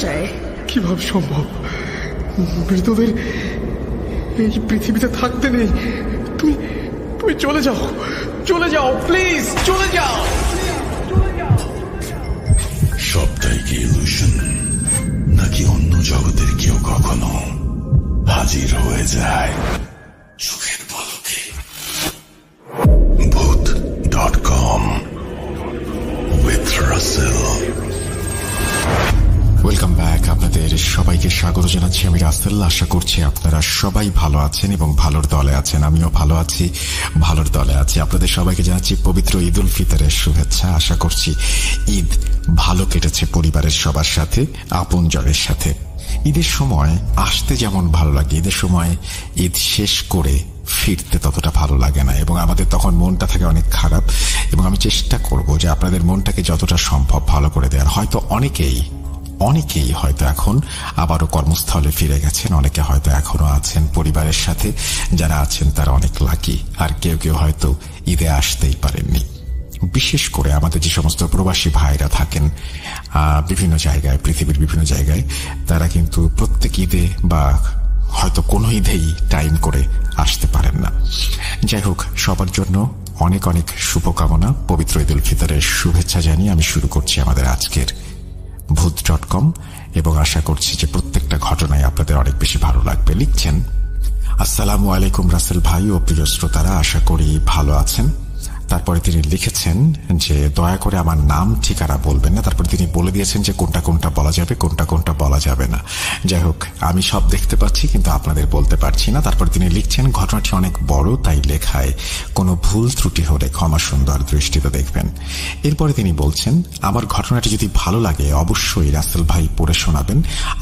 যায়। কিভাবে সম্ভব? মৃতদের এই পৃথিবীতে থাকতে নেই। তুমি তুমি চলে যাও, চলে যাও, প্লিজ চলে যাও। সবটাই কি ইলুশন, নাকি অন্য জগতের কেউ কখনো হাজির হয়ে যায় চোখের পলকে? ভূত.com with রাসেল। Welcome back. আপনাদের সবাইকে স্বাগত জানাচ্ছি। আমি রাসেল। আশা করছি আপনারা সবাই ভালো আছেন এবং ভালোর দলে আছেন। আমিও ভালো আছি, ভালোর দলে আছি। আপনাদের সবাইকে জানাচ্ছি পবিত্র ঈদ উল ফিতরের শুভেচ্ছা। আশা করছি ঈদ ভালো কেটেছে পরিবারের সবার সাথে, আপনজনের সাথে। ঈদের সময় আসতে যেমন ভালো লাগে, ঈদের সময় ঈদ শেষ করে ফিরতে ততটা ভালো লাগে না এবং আমাদের তখন মনটা থাকে অনেক খারাপ। এবং আমি চেষ্টা করব যে আপনাদের মনটাকে যতটা সম্ভব ভালো করে দেওয়ার। হয়তো অনেকেই হয়তো এখন আবারও কর্মস্থলে ফিরে গেছেন, অনেকে হয়তো এখনো আছেন পরিবারের সাথে। যারা আছেন তারা অনেক লাকি, আর কেউ কেউ হয়তো ঈদে আসতেই পারেননি। বিশেষ করে আমাদের যে সমস্ত প্রবাসী ভাইরা থাকেন বিভিন্ন জায়গায়, পৃথিবীর বিভিন্ন জায়গায়, তারা কিন্তু প্রত্যেক ঈদে বা হয়তো কোনো ঈদেই টাইম করে আসতে পারেন না। যাই হোক, সবার জন্য অনেক অনেক শুভকামনা। পবিত্র ঈদ উল ফিতরের শুভেচ্ছা জানিয়ে আমি শুরু করছি আমাদের আজকের ভূত.com এবং আশা করছি যে প্রত্যেকটা ঘটনায় আপনাদের অনেক বেশি ভালো লাগবে। লিখছেন, আসসালামু আলাইকুম রাসেল ভাই ও প্রিয় শ্রোতারা, আশা করি ভালো আছেন। তারপরে তিনি লিখেছেন যে দয়া করে আমার নাম ঠিকানা বলবেন না। তারপরে তিনি বলে দিয়েছেন যে কোনটা কোনটা বলা যাবে, কোনটা কোনটা বলা যাবে না। যাই হোক, আমি সব দেখতে পাচ্ছি কিন্তু আপনাদের বলতে পারছি না। তারপর তিনি লিখছেন, ঘটনাটি অনেক বড়, তাই লেখায় কোনো ভুল ত্রুটি হলে ক্ষমা সুন্দর দৃষ্টিতে দেখবেন। এরপরে তিনি বলছেন, আমার ঘটনাটি যদি ভালো লাগে অবশ্যই রাসেল ভাই পড়ে শোনাবেন।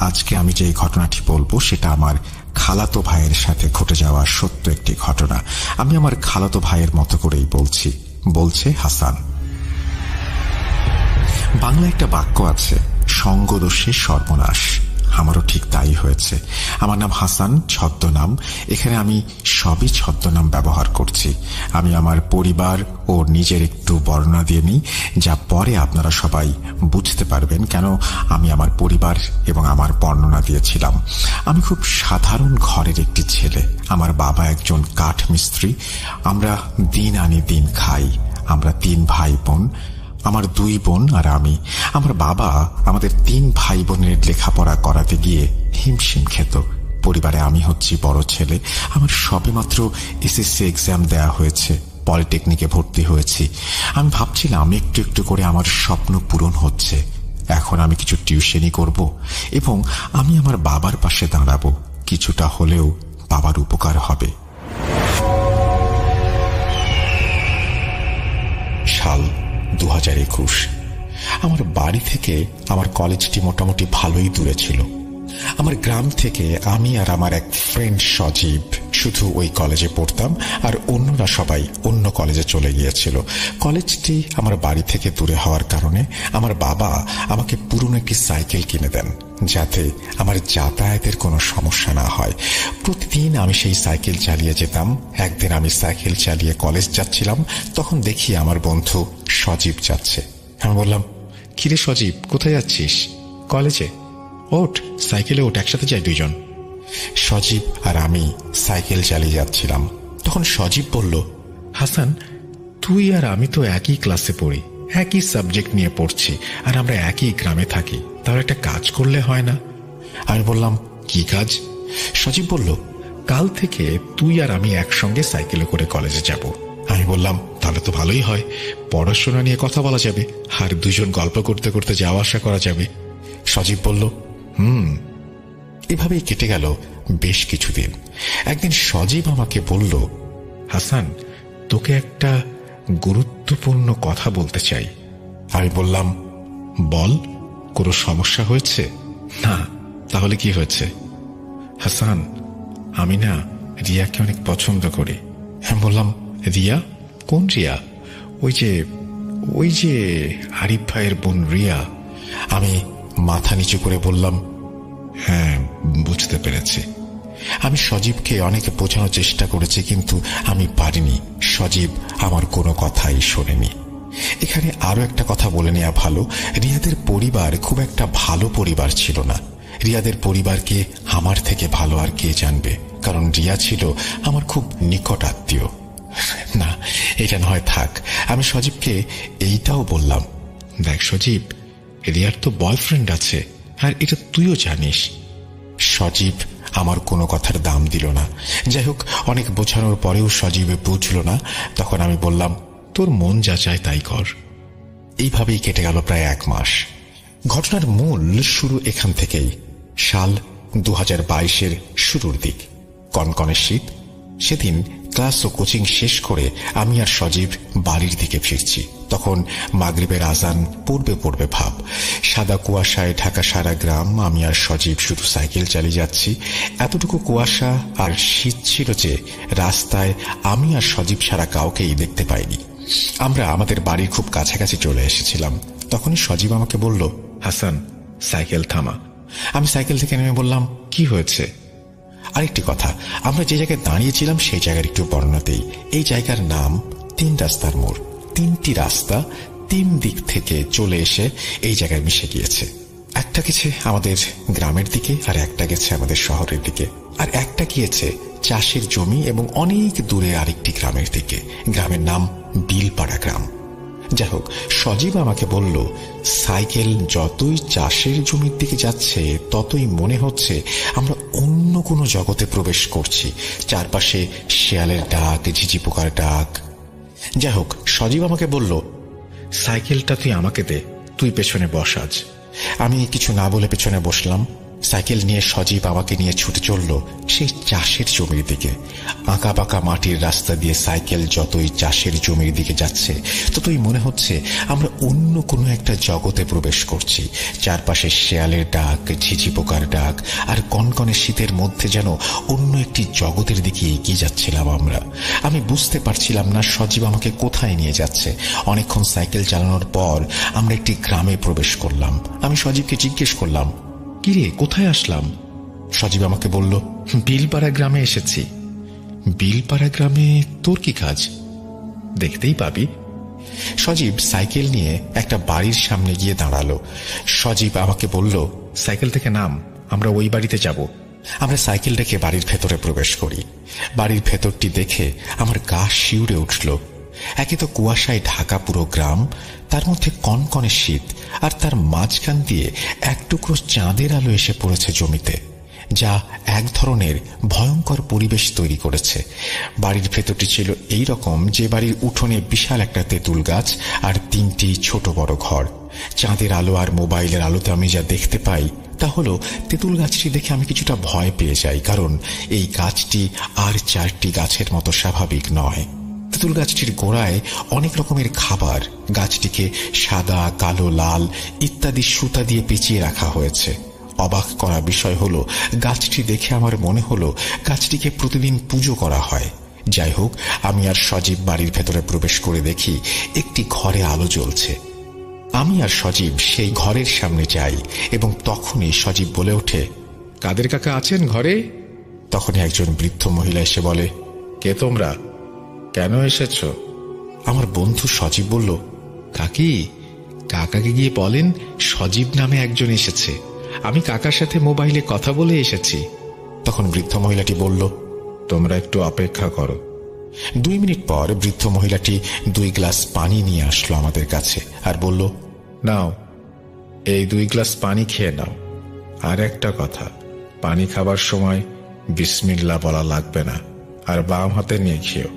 আজকে আমি যে ঘটনাটি বলবো সেটা আমার খালাতো ভাইয়ের সাথে ঘটে যাওয়া সত্য একটি ঘটনা। আমি আমার খালাতো ভাইয়ের মতো করেই বলছি। বলছে হাসান। বাংলা একটা বাক্য আছে, সঙ্গদোষে সর্বনাশ। আমারও ঠিক তাই হয়েছে। আমার নাম হাসান, ছদ্মনাম। এখানে আমি সবই ছদ্মনাম ব্যবহার করছি। আমি আমার পরিবার ও নিজের একটু বর্ণনা দিয়ে নিই, যা পরে আপনারা সবাই বুঝতে পারবেন কেন আমি আমার পরিবার এবং আমার বর্ণনা দিয়েছিলাম। আমি খুব সাধারণ ঘরের একটি ছেলে। আমার বাবা একজন কাঠ মিস্ত্রি। আমরা দিন আনি দিন খাই। আমরা 3 ভাই বোন, আমার 2 বোন আর আমি। আমার বাবা আমাদের 3 ভাই বোনের লেখাপড়া করাতে গিয়ে হিমশিম খেত। পরিবারে আমি হচ্ছি বড় ছেলে। আমার সবেমাত্র এসএসসি এক্সাম দেয়া হয়েছে, পলিটেকনিকে ভর্তি হয়েছি। আমি ভাবছিলাম একটু একটু করে আমার স্বপ্ন পূরণ হচ্ছে। এখন আমি কিছু টিউশনই করব এবং আমি আমার বাবার পাশে দাঁড়াবো। কিছুটা হলেও বাবার উপকার হবে। সাল 2021। আমার বাড়ি থেকে আমার কলেজটি মোটামুটি ভালোই দূরে ছিল। আমার গ্রাম থেকে আমি আর আমার এক ফ্রেন্ড সজীব শুধু ওই কলেজে পড়তাম, আর অন্যরা সবাই অন্য কলেজে চলে গিয়েছিল। কলেজটি আমার বাড়ি থেকে দূরে হওয়ার কারণে আমার বাবা আমাকে পুরনো একটি সাইকেল কিনে দেন, যাতে আমার যাতায়াতের কোনো সমস্যা না হয়। প্রতিদিন আমি সেই সাইকেল চালিয়ে যেতাম। একদিন আমি সাইকেল চালিয়ে কলেজ যাচ্ছিলাম, তখন দেখি আমার বন্ধু সজীব যাচ্ছে। আমি বললাম, কিরে সজীব, কোথায় যাচ্ছিস? কলেজে। ওঠ, সাইকেলে ওঠ, একসাথে যাই দুইজন। সজীব আর আমি সাইকেল চালিয়ে যাচ্ছিলাম। তখন সজীব বলল, হাসান, তুই আর আমি তো একই ক্লাসে পড়ি, একই সাবজেক্ট নিয়ে পড়ছি, আর আমরা একই গ্রামে থাকি। তাহলে একটা কাজ করলে হয় না? আমি বললাম, কি কাজ? সজীব বলল, কাল থেকে তুই আর আমি একসঙ্গে সাইকেলে করে কলেজে যাব। আমি বললাম, তাহলে তো ভালোই হয়, পড়াশোনা নিয়ে কথা বলা যাবে আর দুজন গল্প করতে করতে যাওয়া আসা করা যাবে। সজীব বলল, এভাবেই কেটে গেল বেশ কিছুদিন। একদিন সজীব আমাকে বলল, হাসান, তোকে একটা গুরুত্বপূর্ণ কথা বলতে চাই। আমি বললাম, বল, কোনো সমস্যা হয়েছে? না। তাহলে কি হয়েছে? হাসান, আমি না রিয়াকে অনেক পছন্দ করি। আমি বললাম, রিয়া? কোন রিয়া? ওই যে আরিফ ভাইয়ের বোন রিয়া। আমি মাথা নিচু করে বললাম, হ্যাঁ, বুঝতে পেরেছি। আমি সজীবকে অনেক বোঝানোর চেষ্টা করেছি, কিন্তু আমি পারিনি। সজীব আমার কোনো কথাই শোনেনি। এখানে আরো একটা কথা বলে নেওয়া ভালো, রিয়াদের পরিবার খুব একটা ভালো পরিবার ছিল না। রিয়াদের পরিবারকে আমার থেকে ভালো আর কে জানবে, কারণ রিয়া ছিল আমার খুব নিকট আত্মীয়। না, এটা নয়, থাক। আমি সজীবকে এইটাও বললাম, দেখ সজীব, রিয়ার তো বয়ফ্রেন্ড আছে, আর এটা তুইও জানিস। সজীব আমার কোনো কথার দাম দিল না। যাই হোক, অনেক বোঝানোর পরেও সজীবে বুঝল না। তখন আমি বললাম, তোর মন যা চায় তাই কর। এইভাবেই কেটে গেল প্রায় 1 মাস। ঘটনার মূল শুরু এখান থেকেই। সাল 2022-এর শুরুর দিক, কনকনে শীত। সেদিন ক্লাস ও কোচিং শেষ করে আমি আর সজীব বাড়ির দিকে ফিরছি। তখন মাগরিবের আজান পড়বে ভাব। সাদা কুয়াশায় ঢাকা সারা গ্রাম। আমি আর সজীব শুধু সাইকেল চালিয়ে যাচ্ছি। এতটুকু কুয়াশা আর শীত ছিল যে রাস্তায় আমি আর সজীব ছাড়া কাউকেই দেখতে পাইনি। আমরা আমাদের বাড়ির খুব কাছাকাছি চলে এসেছিলাম। তখনই সজীব আমাকে বলল, হাসান, সাইকেল থামা। আমি সাইকেল থেকে নেমে বললাম, কি হয়েছে? আরেকটি কথা, আমরা যে জায়গায় দাঁড়িয়েছিলাম সেই জায়গার একটু বর্ণনা দেই। এই জায়গার নাম 3 রাস্তার মোড়। 3টি রাস্তা 3 দিক থেকে চলে এসে এই জায়গায় মিশে গিয়েছে। একটা গেছে আমাদের গ্রামের দিকে, আর একটা গেছে আমাদের শহরের দিকে, আর একটা গিয়েছে চাষের জমি এবং অনেক দূরে আরেকটি গ্রামের দিকে। গ্রামের নাম বিলপাড়া গ্রাম। যাই হোক, সজীব আমাকে বলল, সাইকেল যতই চাষের জমির দিকে যাচ্ছে ততই মনে হচ্ছে আমরা অন্য কোনো জগতে প্রবেশ করছি। চারপাশে শেয়ালের ডাক, ঝিঝি পোকার ডাক। যাই হোক, সজীব আমাকে বলল, সাইকেলটা তুই আমাকে দে, তুই পেছনে বস আজ। আমি কিছু না বলে পেছনে বসলাম। সাইকেল নিয়ে সজীব আমাকে নিয়ে ছুটে চলল সেই চাষের জমির দিকে। আঁকা বাঁকা মাটির রাস্তা দিয়ে সাইকেল যতই চাষের জমির দিকে যাচ্ছে ততই মনে হচ্ছে আমরা অন্য কোনো একটা জগতে প্রবেশ করছি। চারপাশে শেয়ালের ডাক, ঝিঝি পোকার ডাক, আর কনকনে শীতের মধ্যে যেন অন্য একটি জগতের দিকে এগিয়ে যাচ্ছিলাম আমরা। আমি বুঝতে পারছিলাম না সজীব আমাকে কোথায় নিয়ে যাচ্ছে। অনেকক্ষণ সাইকেল চালানোর পর আমরা একটি গ্রামে প্রবেশ করলাম। আমি সজীবকে জিজ্ঞেস করলাম, কিরে, কোথায় আসলাম? সজীব আমাকে বলল, বিলপাড়া গ্রামে এসেছি। বিলপাড়া গ্রামে তোর কি কাজ? দেখতেই পাবি। সজীব সাইকেল নিয়ে একটা বাড়ির সামনে গিয়ে দাঁড়ালো। সজীব আমাকে বলল, সাইকেল থেকে নাম, আমরা ওই বাড়িতে যাব। আমরা সাইকেল রেখে বাড়ির ভেতরে প্রবেশ করি। বাড়ির ভেতরটি দেখে আমার গা শিউরে উঠল। একে তো কুয়াশায় ঢাকা পুরো গ্রাম, তার মধ্যে কনকনে শীত, আর তার মাঝখান দিয়ে এক টুকরো চাঁদের আলো এসে পড়েছে জমিতে, যা এক ধরনের ভয়ঙ্কর পরিবেশ তৈরি করেছে। বাড়ির ভেতরটি ছিল এই রকম যে বাড়ির উঠোনে বিশাল একটা তেঁতুল গাছ আর 3টি ছোট বড় ঘর। চাঁদের আলো আর মোবাইলের আলোতে আমি যা দেখতে পাই তা হলো, তেঁতুল গাছটি দেখে আমি কিছুটা ভয় পেয়ে যাই, কারণ এই গাছটি আর 4টি গাছের মতো স্বাভাবিক নয়। তেঁতুল গাছটির গোড়ায় অনেক রকমের খাবার। গাছটিকে সাদা, কালো, লাল ইত্যাদি সুতা দিয়ে পেঁচিয়ে রাখা হয়েছে। অবাক করা বিষয় হলো, গাছটি দেখে আমার মনে হলো গাছটিকে প্রতিদিন পুজো করা হয়। যাই হোক, আমি আর সজীব বাড়ির ভেতরে প্রবেশ করে দেখি একটি ঘরে আলো জ্বলছে। আমি আর সজীব সেই ঘরের সামনে যাই এবং তখনই সজীব বলে ওঠে, কাদের কাকা আছেন ঘরে? তখনই একজন বৃদ্ধ মহিলা এসে বলে, কে তোমরা, কেন এসেছ? আমার বন্ধু সজীব বলল, কাকি, কাকাকে গিয়ে বলেন সজীব নামে একজন এসেছে, আমি কাকার সাথে মোবাইলে কথা বলে এসেছি। তখন বৃদ্ধ মহিলাটি বলল, তোমরা একটু অপেক্ষা করো। 2 মিনিট পর বৃদ্ধ মহিলাটি 2 গ্লাস পানি নিয়ে আসলো আমাদের কাছে আর বলল, নাও, এই 2 গ্লাস পানি খেয়ে নাও। আর একটা কথা, পানি খাবার সময় বিসমিল্লাহ বলা লাগবে না, আর বাম হাতে নিয়ে খেও।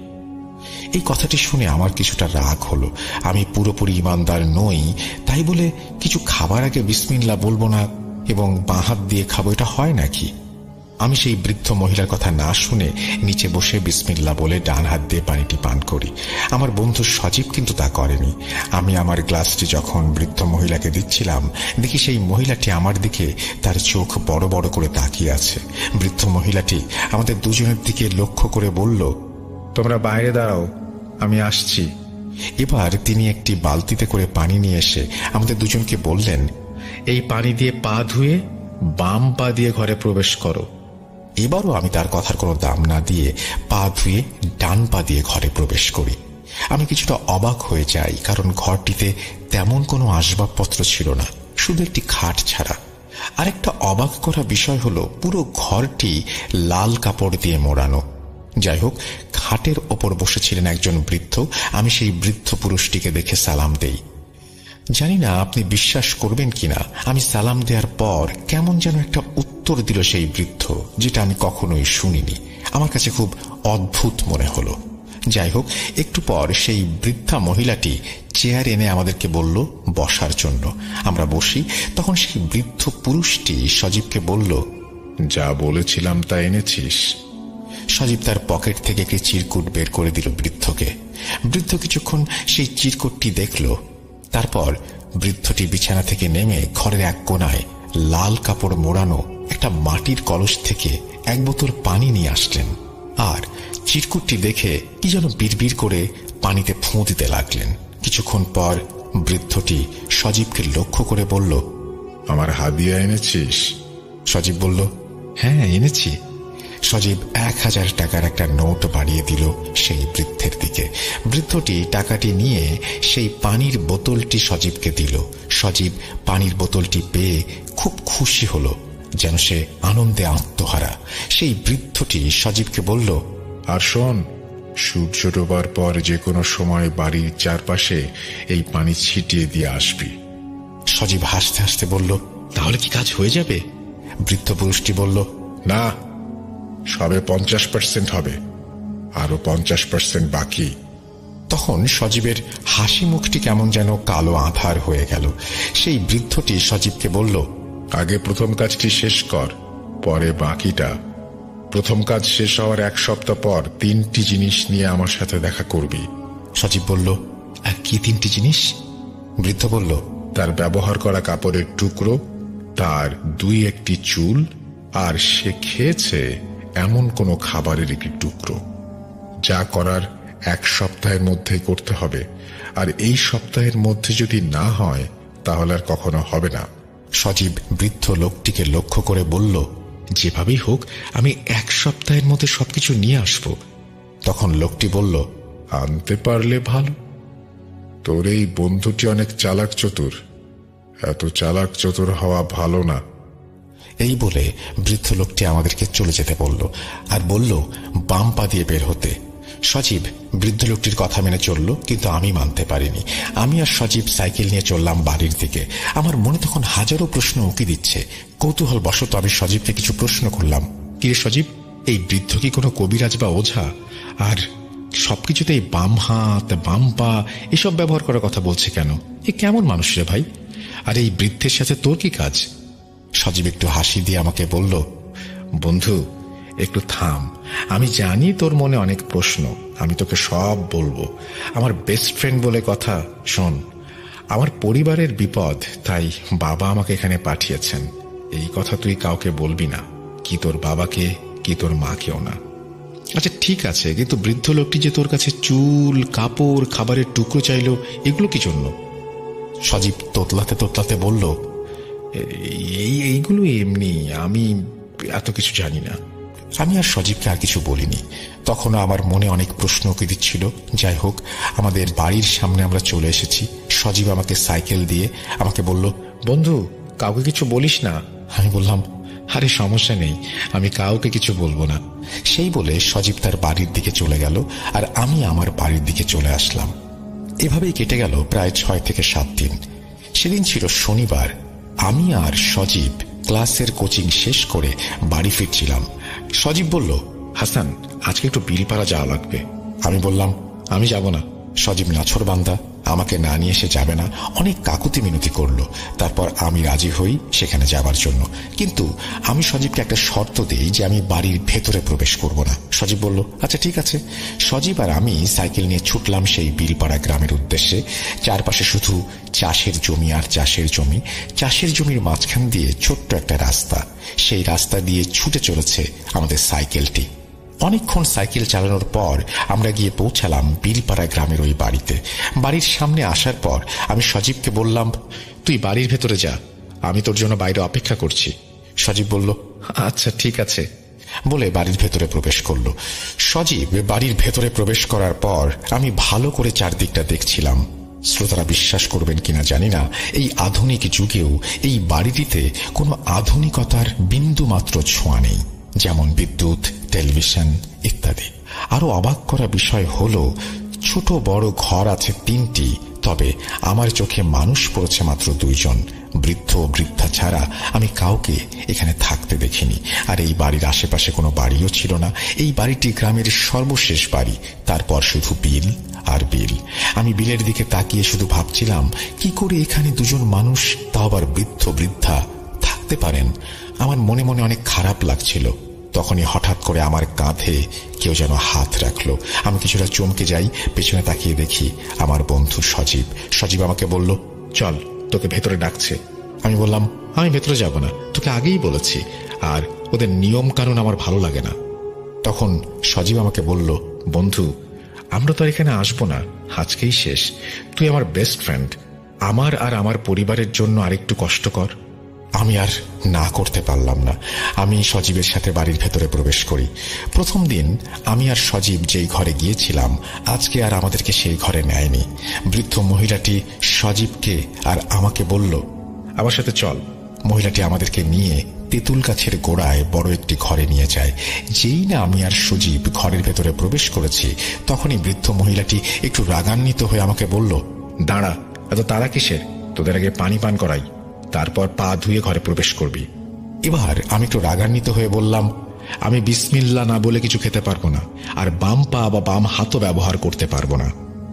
এই কথাটি শুনে আমার কিছুটা রাগ হলো। আমি পুরোপুরি ইমানদার নই, তাই বলে কিছু খাবার আগে বিসমিল্লাহ বলবো না এবং বাঁ হাত দিয়ে খাবো, এটা হয় নাকি? আমি সেই বৃদ্ধ মহিলার কথা না শুনে নিচে বসে বিসমিল্লাহ বলে ডান হাত দিয়ে পানিটি পান করি। আমার বন্ধু সজীব কিন্তু তা করেনি। আমি আমার গ্লাসটি যখন বৃদ্ধ মহিলাকে দিচ্ছিলাম, দেখি সেই মহিলাটি আমার দিকে তার চোখ বড় বড় করে তাকিয়ে আছে। বৃদ্ধ মহিলাটি আমাদের দুজনের দিকে লক্ষ্য করে বলল, তোমরা বাইরে দাঁড়াও, আমি আসছি। এবার তিনি একটি বালতিতে করে পানি নিয়ে এসে আমাদের দুজনকে বললেন, এই পানি দিয়ে পা ধুয়ে বাম পা দিয়ে ঘরে প্রবেশ করো। এবারও আমি তার কথার কোনো দাম না দিয়ে পা ধুয়ে ডান পা দিয়ে ঘরে প্রবেশ করি। আমি কিছুটা অবাক হয়ে যাই, কারণ ঘরটিতে তেমন কোনো আসবাবপত্র ছিল না, শুধু একটি খাট ছাড়া। আরেকটা অবাক করা বিষয় হলো পুরো ঘরটি লাল কাপড় দিয়ে মোড়ানো। যাই হোক, খাটের ওপর বসেছিলেন একজন বৃদ্ধ। আমি সেই বৃদ্ধ পুরুষটিকে দেখে সালাম দেই। জানি না আপনি বিশ্বাস করবেন কিনা, আমি সালাম দেওয়ার পর কেমন যেন একটা উত্তর দিল সেই বৃদ্ধ, যেটা আমি কখনোই শুনিনি। আমার কাছে খুব অদ্ভুত মনে হলো। যাই হোক, একটু পর সেই বৃদ্ধা মহিলাটি চেয়ার এনে আমাদেরকে বলল বসার জন্য। আমরা বসি। তখন সেই বৃদ্ধ পুরুষটি সজীবকে বলল, যা বলেছিলাম তা এনেছিস? সজীব তার পকেট থেকে একটি চিরকুট বের করে দিল বৃদ্ধকে। বৃদ্ধ কিছুক্ষণ সেই চিরকুটটি দেখল। তারপর বৃদ্ধটি বিছানা থেকে নেমে ঘরের এক কোনায় লাল কাপড় মোড়ানো একটা মাটির কলস থেকে এক বোতল পানি নিয়ে আসলেন, আর চিরকুটটি দেখে কি যেন বিড়বিড় করে পানিতে ফুঁ দিতে লাগলেন। কিছুক্ষণ পর বৃদ্ধটি সজীবকে লক্ষ্য করে বলল, আমার হাদিয়া এনেছিস? সজীব বলল, হ্যাঁ এনেছি। সজীব 1000 টাকার একটা নোট বাড়িয়ে দিল সেই বৃদ্ধের দিকে। বৃদ্ধটি টাকাটি নিয়ে সেই পানির বোতলটি সজীবকে দিল। সজীব পানির বোতলটি পেয়ে খুব খুশি হল, যেন সে আনন্দে আত্মহারা। সেই বৃদ্ধটি সজীবকে বলল, আর শোন, সূর্য ডোবার পর যে কোনো সময় বাড়ির চারপাশে এই পানি ছিটিয়ে দিয়ে আসবি। সজীব হাসতে হাসতে বলল, তাহলে কি কাজ হয়ে যাবে? বৃদ্ধ পুরুষটি বলল, না, সবে 50% হবে, আরো 50% বাকি। তখন সজীবের হাসি মুখটি কেমন যেন কালো আঁধার হয়ে গেল। সেই বৃদ্ধটি সজীবকে বলল, আগে প্রথম কাজটি শেষ কর, পরে বাকিটা। প্রথম কাজ শেষ হওয়ার 1 সপ্তাহ পর 3টি জিনিস নিয়ে আমার সাথে দেখা করবি। সজীব বলল, আর কি 3টি জিনিস? বৃদ্ধ বলল, তার ব্যবহার করা কাপড়ের টুকরো, তার 2-1টি চুল, আর সে খেয়েছে এমন কোনো খাবারের একটি টুকরো। যা করার 1 সপ্তাহের মধ্যেই করতে হবে, আর এই সপ্তাহের মধ্যে যদি না হয় তাহলে আর কখনো হবে না। সজীব বৃদ্ধ লোকটিকে লক্ষ্য করে বলল, যেভাবেই হোক আমি 1 সপ্তাহের মধ্যে সবকিছু নিয়ে আসব। তখন লোকটি বলল, আনতে পারলে ভালো। তোর এই বন্ধুটি অনেক চালাক চতুর, এত চালাক চতুর হওয়া ভালো না। এই বলে বৃদ্ধ লোকটি আমাদেরকে চলে যেতে বলল, আর বলল বাম পা দিয়ে বের হতে। সজীব বৃদ্ধ লোকটির কথা মেনে চলল, কিন্তু আমি মানতে পারিনি। আমি আর সজীব সাইকেল নিয়ে চললাম বাড়ির দিকে। আমার মনে তখন হাজারো প্রশ্ন উকি দিচ্ছে। কৌতূহল বশত আমি সজীবকে কিছু প্রশ্ন করলাম, কিরে সজীব, এই বৃদ্ধ কি কোনো কবিরাজ বা ওঝা? আর সবকিছুতে এই বাম হাত, বাম পা এসব ব্যবহার করার কথা বলছে কেন? এ কেমন মানুষ রে ভাই? আর এই বৃদ্ধের সাথে তোর কি কাজ? সজীব একটু হাসি দিয়ে আমাকে বলল, বন্ধু একটু থাম, আমি জানি তোর মনে অনেক প্রশ্ন, আমি তোকে সব বলবো। আমার বেস্ট ফ্রেন্ড বলে কথা। শোন, আমার পরিবারের বিপদ, তাই বাবা আমাকে এখানে পাঠিয়েছেন। এই কথা তুই কাউকে বলবি না, কি তোর বাবাকে কি তোর মাকেও না। আচ্ছা ঠিক আছে, কিন্তু বৃদ্ধ লোকটি যে তোর কাছে চুল, কাপড়, খাবারের টুকরো চাইল, এগুলো কি জন্য? সজীব তোতলাতে তোতলাতে বলল, এইগুলো এমনি, আমি এত কিছু জানি না। আমি আর সজীবকে আর কিছু বলিনি। তখনও আমার মনে অনেক প্রশ্ন উকি দিচ্ছিল। যাই হোক, আমাদের বাড়ির সামনে আমরা চলে এসেছি। সজীব আমাকে সাইকেল দিয়ে আমাকে বলল, বন্ধু কাউকে কিছু বলিস না। আমি বললাম, আরে সমস্যা নেই, আমি কাউকে কিছু বলবো না। সেই বলে সজীব তার বাড়ির দিকে চলে গেল, আর আমি আমার বাড়ির দিকে চলে আসলাম। এভাবেই কেটে গেল প্রায় 6 থেকে 7 দিন। সেদিন ছিল শনিবার। আমি আর সজীব ক্লাসের কোচিং শেষ করে বাড়ি ফিরছিলাম। সজীব বলল, হাসান আজকে একটু বিলপাড়া যাওয়া লাগবে। আমি বললাম, আমি যাব না। সজীব নাছোড়বান্দা, আমাকে না নিয়ে সে যাবে না, অনেক কাকুতি মিনতি করলো। তারপর আমি রাজি হই সেখানে যাবার জন্য, কিন্তু আমি সজীবকে একটা শর্ত দিই যে আমি বাড়ির ভেতরে প্রবেশ করব না। সজীব বলল, আচ্ছা ঠিক আছে। সজীব আর আমি সাইকেল নিয়ে ছুটলাম সেই বিলপাড়া গ্রামের উদ্দেশ্যে। চারপাশে শুধু চাষের জমি আর চাষের জমি। চাষের জমির মাঝখান দিয়ে ছোট্ট একটা রাস্তা, সেই রাস্তা দিয়ে ছুটে চলেছে আমাদের সাইকেলটি। অনেকক্ষণ সাইকেল চালানোর পর আমরা গিয়ে পৌঁছালাম বিলপাড়া গ্রামের ওই বাড়িতে। বাড়ির সামনে আসার পর আমি সজীবকে বললাম, তুই বাড়ির ভেতরে যা, আমি তোর জন্য বাইরে অপেক্ষা করছি। সজীব বলল, আচ্ছা ঠিক আছে। বলে বাড়ির ভেতরে প্রবেশ করল। সজীব বাড়ির ভেতরে প্রবেশ করার পর আমি ভালো করে চারদিকটা দেখছিলাম। শ্রোতারা বিশ্বাস করবেন কিনা জানি না, এই আধুনিক যুগেও এই বাড়িটিতে কোনো আধুনিকতার বিন্দু মাত্র ছোঁয়া নেই, যেমন বিদ্যুৎ, টেলিভিশন ইত্যাদি। আরো অবাক করা বিষয় হলো, ছোট বড় ঘর আছে 3টি, তবে আমার চোখে মানুষ পড়েছে মাত্র 2 জন। বৃদ্ধ ও বৃদ্ধা ছাড়া আমি কাউকে এখানে থাকতে দেখিনি। আর এই বাড়ির আশেপাশে কোনো বাড়িও ছিল না। এই বাড়িটি গ্রামের সর্বশেষ বাড়ি, তারপর শুধু বিল আর বিল। আমি বিলের দিকে তাকিয়ে শুধু ভাবছিলাম, কি করে এখানে 2 জন মানুষ, তাও আবার বৃদ্ধ বৃদ্ধা, থাকতে পারেন। আমার মনে মনে অনেক খারাপ লাগছিল। তখনই হঠাৎ করে আমার কাঁধে কেউ যেন হাত রাখলো। আমি কিছুটা চমকে যাই, পেছনে তাকিয়ে দেখি আমার বন্ধু সজীব। সজীব আমাকে বলল, চল, তোকে ভেতরে ডাকছে। আমি বললাম, আমি ভেতরে যাব না, তোকে আগেই বলেছি, আর ওদের নিয়ম কানুন আমার ভালো লাগে না। তখন সজীব আমাকে বলল, বন্ধু, আমরা তো এখানে আসবো না, আজকেই শেষ। তুই আমার বেস্ট ফ্রেন্ড, আমার আর আমার পরিবারের জন্য আরেকটু কষ্ট কর। আমি আর না করতে পারলাম না। আমি সজীবের সাথে বাড়ির ভেতরে প্রবেশ করি। প্রথম দিন আমি আর সজীব যেই ঘরে গিয়েছিলাম, আজকে আর আমাদেরকে সেই ঘরে নেয়নি। বৃদ্ধ মহিলাটি সজীবকে আর আমাকে বলল, আমার সাথে চল। মহিলাটি আমাদেরকে নিয়ে তেঁতুল গাছের গোড়ায় বড় একটি ঘরে নিয়ে যায়। যেই না আমি আর সজীব ঘরের ভেতরে প্রবেশ করেছি, তখনই বৃদ্ধ মহিলাটি একটু রাগান্বিত হয়ে আমাকে বলল, দাঁড়া, এত তাড়া কিসের? তোদের আগে পানি পান করাই, তারপর পা ধুয়ে ঘরে প্রবেশ করবি। এবার আমি একটু রাগান্বিত হয়ে বললাম, আমি বিসমিল্লাহ না বলে কিছু খেতে পারবো না, আর বাম পা বা বাম হাতও ব্যবহার করতে পারবো না।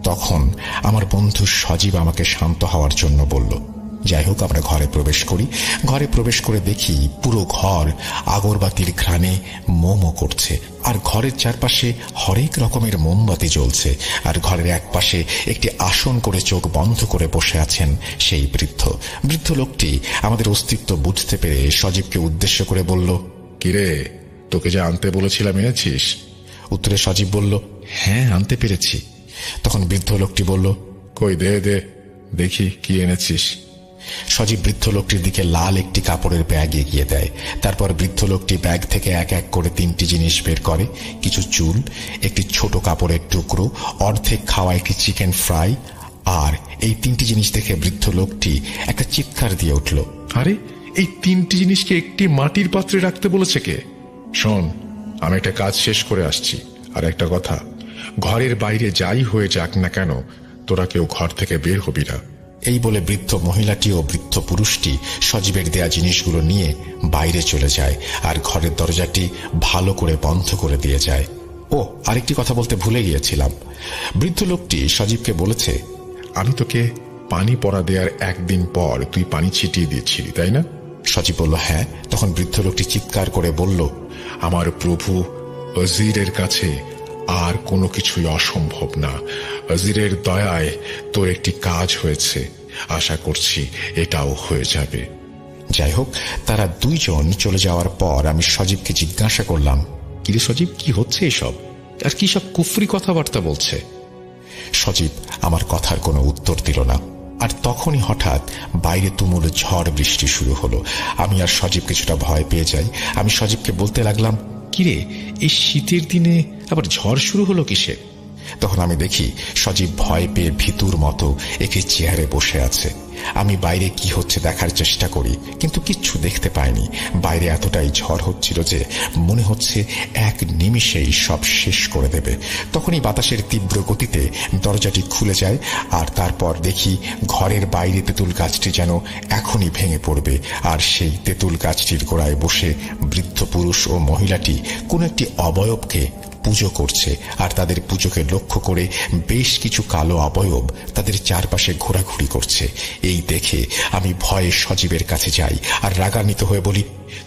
তখন আমার বন্ধু সজীব আমাকে শান্ত হওয়ার জন্য বলল। যাই হোক, আমরা ঘরে প্রবেশ করি। ঘরে প্রবেশ করে দেখি পুরো ঘর আগরবাতির ঘ্রাণে মোমো করছে, আর ঘরের চারপাশে হরেক রকমের মোমবাতি জ্বলছে। আর ঘরের এক পাশে একটি আসন করে চোখ বন্ধ করে বসে আছেন সেই বৃদ্ধ লোকটি আমাদের অস্তিত্ব বুঝতে পেরে সজীবকে উদ্দেশ্য করে বলল, কিরে, তোকে যা আনতে বলেছিলাম এনেছিস? উত্তরে সজীব বলল, হ্যাঁ, আনতে পেরেছি। তখন বৃদ্ধ লোকটি বলল, কই দে দেখি কি এনেছিস। সজীব বৃদ্ধ লোকটির দিকে লাল একটি কাপড়ের ব্যাগ এগিয়ে দেয়। তারপর বৃদ্ধ লোকটি ব্যাগ থেকে এক এক করে 3টি জিনিস বের করে, কিছু চুল, একটি ছোট কাপড়ের টুকরো, অর্ধেক খাওয়া একটি চিকেন ফ্রাই। আর এই 3টি জিনিস দেখে বৃদ্ধ লোকটি একটা চিৎকার দিয়ে উঠল, আরে, এই 3টি জিনিসকে একটি মাটির পাত্রে রাখতে বলেছে কে? শোন, আমি একটা কাজ শেষ করে আসছি, আর একটা কথা, ঘরের বাইরে যাই হয়ে যাক না কেন, তোরা কেউ ঘর থেকে বের হবি না। এই বলে বৃদ্ধ মহিলাটি ও বৃদ্ধ পুরুষটি সজীবের দেয়া জিনিসগুলো নিয়ে বাইরে চলে যায়, আর ঘরের দরজাটি ভালো করে বন্ধ করে দিয়ে যায়। ও, আরেকটি কথা বলতে ভুলে গিয়েছিলাম। বৃদ্ধ লোকটি সজীবকে বলেছে, আমি তোকে পানি পড়া দেওয়ার একদিন পর তুই পানি ছিটিয়ে দিয়েছিলি, তাই না? সজীব বলল, হ্যাঁ। তখন বৃদ্ধ লোকটি চিৎকার করে বলল, আমার প্রভু অজিরের কাছে আর কোনো কিছুই অসম্ভব না। অজিরের দয়ায় তোর একটি কাজ হয়েছে, আশা করছি এটাও হয়ে যাবে। যাই হোক, তারা 2 জন চলে যাওয়ার পর আমি সজীবকে জিজ্ঞাসা করলাম, কিরে সজীব, কি হচ্ছে এসব? আর কি সব কুফরি কথাবার্তা বলছে? সজীব আমার কথার কোনো উত্তর দিল না। আর তখনই হঠাৎ বাইরে তুমুল ঝড় বৃষ্টি শুরু হলো। আমি আর সজীব কিছুটা ভয় পেয়ে যাই। আমি সজীবকে বলতে লাগলাম, কিরে, এই শীতের দিনে আবার ঝড় শুরু হলো কিসে? তখন আমি দেখি সজীব ভয় পেয়ে ভীতুর মতো একটি চেয়ারে বসে আছে। আমি বাইরে কি হচ্ছে দেখার চেষ্টা করি, কিন্তু কিচ্ছু দেখতে পাইনি। বাইরে এতটাই ঝড় হচ্ছিল যে মনে হচ্ছে এক নিমিষেই সব শেষ করে দেবে। তখনই বাতাসের তীব্র গতিতে দরজাটি খুলে যায়, আর তারপর দেখি ঘরের বাইরে তেঁতুল গাছটি যেন এখনই ভেঙে পড়বে। আর সেই তেঁতুল গাছটির গোড়ায় বসে বৃদ্ধ পুরুষ ও মহিলাটি কোন একটি অবয়বকে পুজো করছে, আর তাদের পুজোকে লক্ষ্য করে বেশ কিছু কালো অবয়ব তাদের চারপাশে ঘোরাঘুরি করছে। এই দেখে আমি ভয়ে সজীবের কাছে যাই আর রাগান্বিত হয়ে বলি,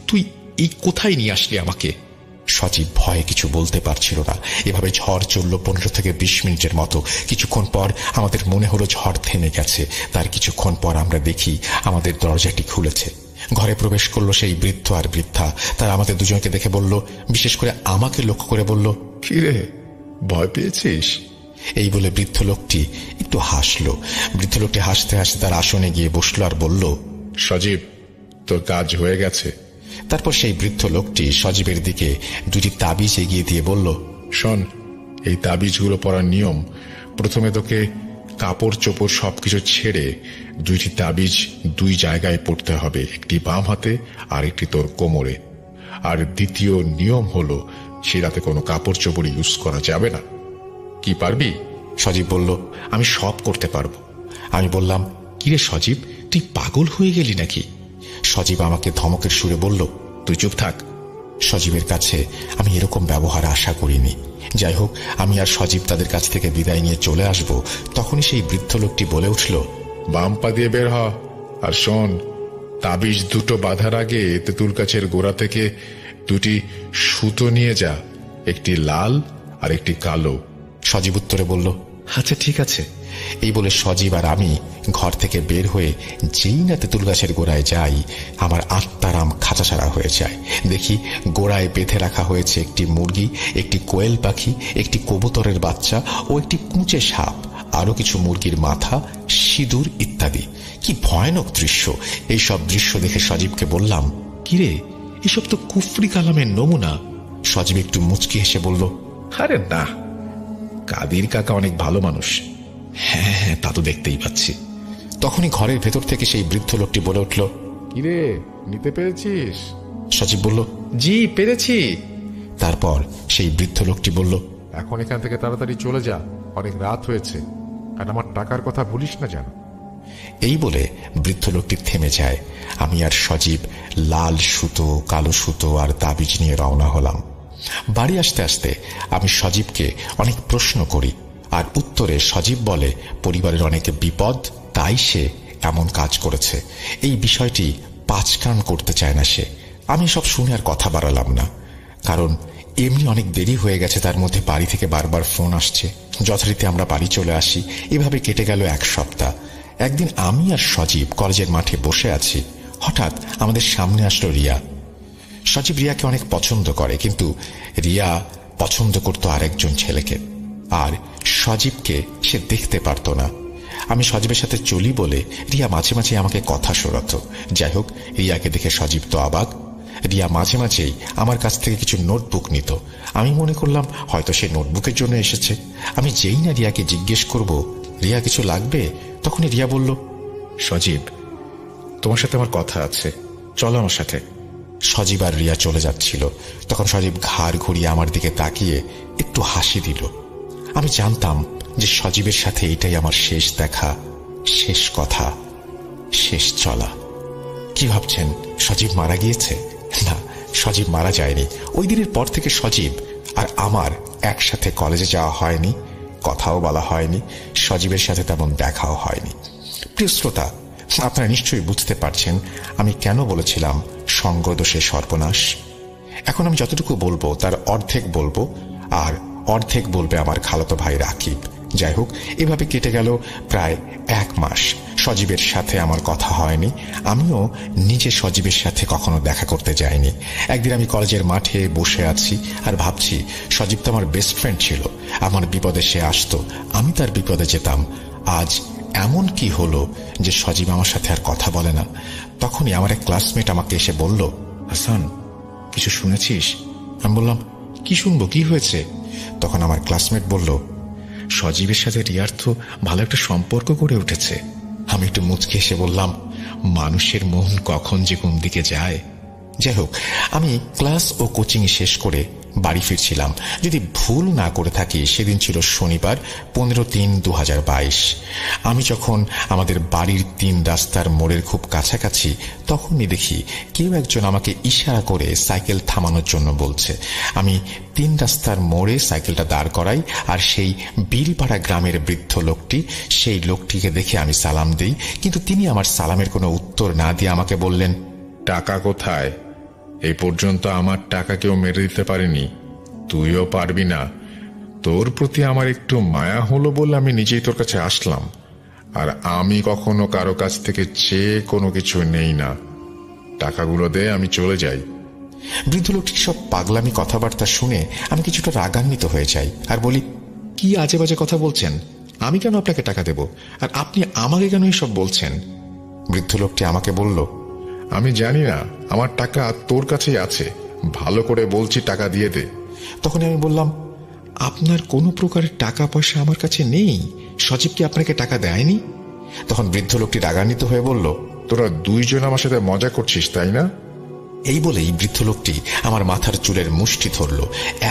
তুই এই কোথায় নিয়ে আসলি আমাকে? সজীব ভয়ে কিছু বলতে পারছিল না। এভাবে ঝড় চলল 15 থেকে 20 মিনিটের মতো। কিছুক্ষণ পর আমাদের মনে হলো ঝড় থেমে গেছে। তার কিছুক্ষণ পর আমরা দেখি আমাদের দরজাটি খুলেছে। ঘরে প্রবেশ করলো সেই বৃদ্ধ আর বৃদ্ধা। তারা আমাদের দুজনকে দেখে বলল, বিশেষ করে আমাকে লক্ষ্য করে বলল, কিরে, ভয় পেয়েছিস? এই বলে বৃদ্ধ লোকটি একটু হাসলো। বৃদ্ধ লোকটি হাসতে হাসতে তার আসনে গিয়ে বসলো আর বলল, সজীব, তোর কাজ হয়ে গেছে। তারপর সেই বৃদ্ধ লোকটি সজীবের দিকে দুটি তাবিজ এগিয়ে দিয়ে বলল, শোন, এই তাবিজগুলো পড়ার নিয়ম, প্রথমে তোকে কাপড় চোপড় সবকিছু ছেড়ে দুইটি তাবিজ দুই জায়গায় পড়তে হবে, একটি বাম হাতে আর একটি তোর কোমরে। আর দ্বিতীয় নিয়ম হলো সে রাতে কোনো কাপড় চোপড় ইউজ করা যাবে না। কি পারবি? সজীব বলল, আমি সব করতে পারবো। আমি বললাম, কিরে সজীব, তুই পাগল হয়ে গেলি নাকি? সজীব আমাকে ধমকের সুরে বলল, তুই চুপ থাক। সজীবের কাছে আমি এরকম ব্যবহার আশা করিনি। যাই হোক, আমি আর সজীব তাদের কাছ থেকে বিদায় নিয়ে চলে আসব, তখনই সেই বৃদ্ধ লোকটি বলে উঠল, বাম পা দিয়ে বের হ। আর শোন, তাবিজ দুটো বাঁধার আগে তেঁতুল গাছের গোড়া থেকে দুটি সুতো নিয়ে যা, একটি লাল আর একটি কালো। সজীব উত্তরে বলল, আচ্ছা ঠিক আছে। এই বলে সজীব আর আমি ঘর থেকে বের হয়ে যেই না তেঁতুল গাছের গোড়ায় যাই, আমার আত্মারাম খাঁচাছাড়া হয়ে যায়। দেখি গোড়ায় বেঁধে রাখা হয়েছে একটি মুরগি, একটি কোয়েল পাখি, একটি কবুতরের বাচ্চা ও একটি কুঁচে সাপ, আরো কিছু মুরগির মাথা, সিঁদুর ইত্যাদি। কি ভয়ানক দৃশ্য! এইসব দৃশ্য দেখে সজীবকে বললাম, কিরে, এসব তো কুফরি কালামের নমুনা। সজীব একটু মুচকি হেসে বলল, আরে না, কাদির কাকা অনেক ভালো মানুষ। হ্যাঁ হ্যাঁ, তা তো দেখতেই পাচ্ছি। তখনই ঘরের ভেতর থেকে সেই বৃদ্ধ লোকটি বলে উঠল, কিরে, নিতে পেরেছিস? সজীব বলল, জি পেরেছি। তারপর সেই বৃদ্ধ লোকটি বলল, এখন এখান থেকে তাড়াতাড়ি চলে যা, অনেক রাত হয়েছে, আর আমার টাকার কথা ভুলিস না যেন। এই বলে বৃদ্ধ লোকটি থেমে যায়। আমি আর সজীব লাল সুতো, কালো সুতো আর তাবিজ নিয়ে রওনা হলাম। বাড়ি আসতে আসতে আমি সজীবকে অনেক প্রশ্ন করি, আর উত্তরে সজীব বলে পরিবারের অনেক বিপদ, তাই সে এমন কাজ করেছে। এই বিষয়টি পাঁচকান করতে চায় না সে। আমি সব শুনে আর কথা বাড়ালাম না, কারণ এমনি অনেক দেরি হয়ে গেছে। তার মধ্যে বাড়ি থেকে বারবার ফোন আসছে। যথারীতি আমরা বাড়ি চলে আসি। এভাবে কেটে গেল এক সপ্তাহ। একদিন আমি আর সজীব কলেজের মাঠে বসে আছি। হঠাৎ আমাদের সামনে আসলো রিয়া। সজীব রিয়াকে অনেক পছন্দ করে, কিন্তু রিয়া পছন্দ করত আরেকজন ছেলেকে, আর সজীবকে সে দেখতে পারত না। আমি সজীবের সাথে চলি বলে রিয়া মাঝে মাঝে আমাকে কথা শোনাত। যাই হোক, রিয়াকে দেখে সজীব তো অবাক। রিয়া মাঝে মাঝেই আমার কাছ থেকে কিছু নোটবুক নিত। আমি মনে করলাম হয়তো সে নোটবুকের জন্য এসেছে। আমি যেই না রিয়াকে জিজ্ঞেস করব রিয়া কিছু লাগবে, তখনই রিয়া বলল, সজীব, তোমার সাথে আমার কথা আছে, চলো আমার সাথে। সজীব আর রিয়া চলে যাচ্ছিল। তখন সজীব ঘাড় ঘুরিয়ে আমার দিকে তাকিয়ে একটু হাসি দিল। আমি জানতাম যে সজীবের সাথে এটাই আমার শেষ দেখা, শেষ কথা, শেষ চলা। কি ভাবছেন, সজীব মারা গিয়েছে? না, সজীব মারা যায়নি। ওই দিনের পর থেকে সজীব আর আমার একসাথে কলেজে যাওয়া হয়নি, কথাও বলা হয়নি, সজীবের সাথে তেমন দেখাও হয়নি। প্রিয় শ্রোতা, আপনারা নিশ্চয়ই বুঝতে পারছেন আমি কেন বলেছিলাম সঙ্গদোষে সর্বনাশ। এখন আমি যতটুকু বলবো তার অর্ধেক বলবো, আর অর্ধেক বলবে আমার খালাতো ভাই রাকিব। যাই হোক, এভাবে কেটে গেল প্রায় 1 মাস। সজীবের সাথে আমার কথা হয়নি, আমিও নিজে সজীবের সাথে কখনো দেখা করতে যাইনি। একদিন আমি কলেজের মাঠে বসে আছি আর ভাবছি, সজীব তো আমার বেস্ট ফ্রেন্ড ছিল। আমার বিপদে সে আসতো, আমি তার বিপদে যেতাম। আজ এমন কি হলো যে সজীব আমার সাথে আর কথা বলে না? তখনই আমার এক ক্লাসমেট আমাকে এসে বলল, হাসান, কিছু শুনেছিস? আমি বললাম, কি শুনবো, কি হয়েছে? তখন আমার ক্লাসমেট বলল, সজীবের সাথে রিয়ার তো ভালো একটা সম্পর্ক গড়ে উঠেছে। আমি একটু মুচকে এসে বললাম, মানুষের মন কখন যে কোন দিকে যায়। যাই হোক, আমি ক্লাস ও কোচিং শেষ করে বাড়ি ফিরছিলাম। যদি ভুল না করে থাকি, সেদিন ছিল শনিবার, 15/3/2022। আমি যখন আমাদের বাড়ির 3 রাস্তার মোড়ের খুব কাছাকাছি, তখনই দেখি কেউ একজন আমাকে ইশারা করে সাইকেল থামানোর জন্য বলছে। আমি 3 রাস্তার মোড়ে সাইকেলটা দাঁড় করাই, আর সেই বিলপাড়া গ্রামের বৃদ্ধ লোকটি, সেই লোকটিকে দেখে আমি সালাম দিই, কিন্তু তিনি আমার সালামের কোনো উত্তর না দিয়ে আমাকে বললেন, টাকা কোথায়? এই পর্যন্ত আমার টাকা কেউ মেরে দিতে পারেনি, তুইও পারবি না। তোর প্রতি আমার একটু মায়া হলো বলে আমি নিজেই তোর কাছে আসলাম, আর আমি কখনো কারো কাছ থেকে চেয়ে কোনো কিছু নেই না। টাকাগুলো দে, আমি চলে যাই। বৃদ্ধ লোকটির সব পাগলামি কথাবার্তা শুনে আমি কিছুটা রাগান্বিত হয়ে যাই আর বলি, কি আজে বাজে কথা বলছেন? আমি কেন আপনাকে টাকা দেব, আর আপনি আমাকে কেন এসব বলছেন? বৃদ্ধ লোকটি আমাকে বলল, আমি জানি না, আমার টাকা তোর কাছেই আছে, ভালো করে বলছি টাকা দিয়ে দে। তখন আমি বললাম, আপনার কোনো প্রকারের টাকা পয়সা আমার কাছে নেই, সজীব কি আপনাকে টাকা দেয়নি? তখন বৃদ্ধ লোকটি রাগান্বিত হয়ে বলল, তোরা দুইজন আমার সাথে মজা করছিস তাই না? এই বলেই বৃদ্ধ লোকটি আমার মাথার চুলের মুষ্টি ধরল,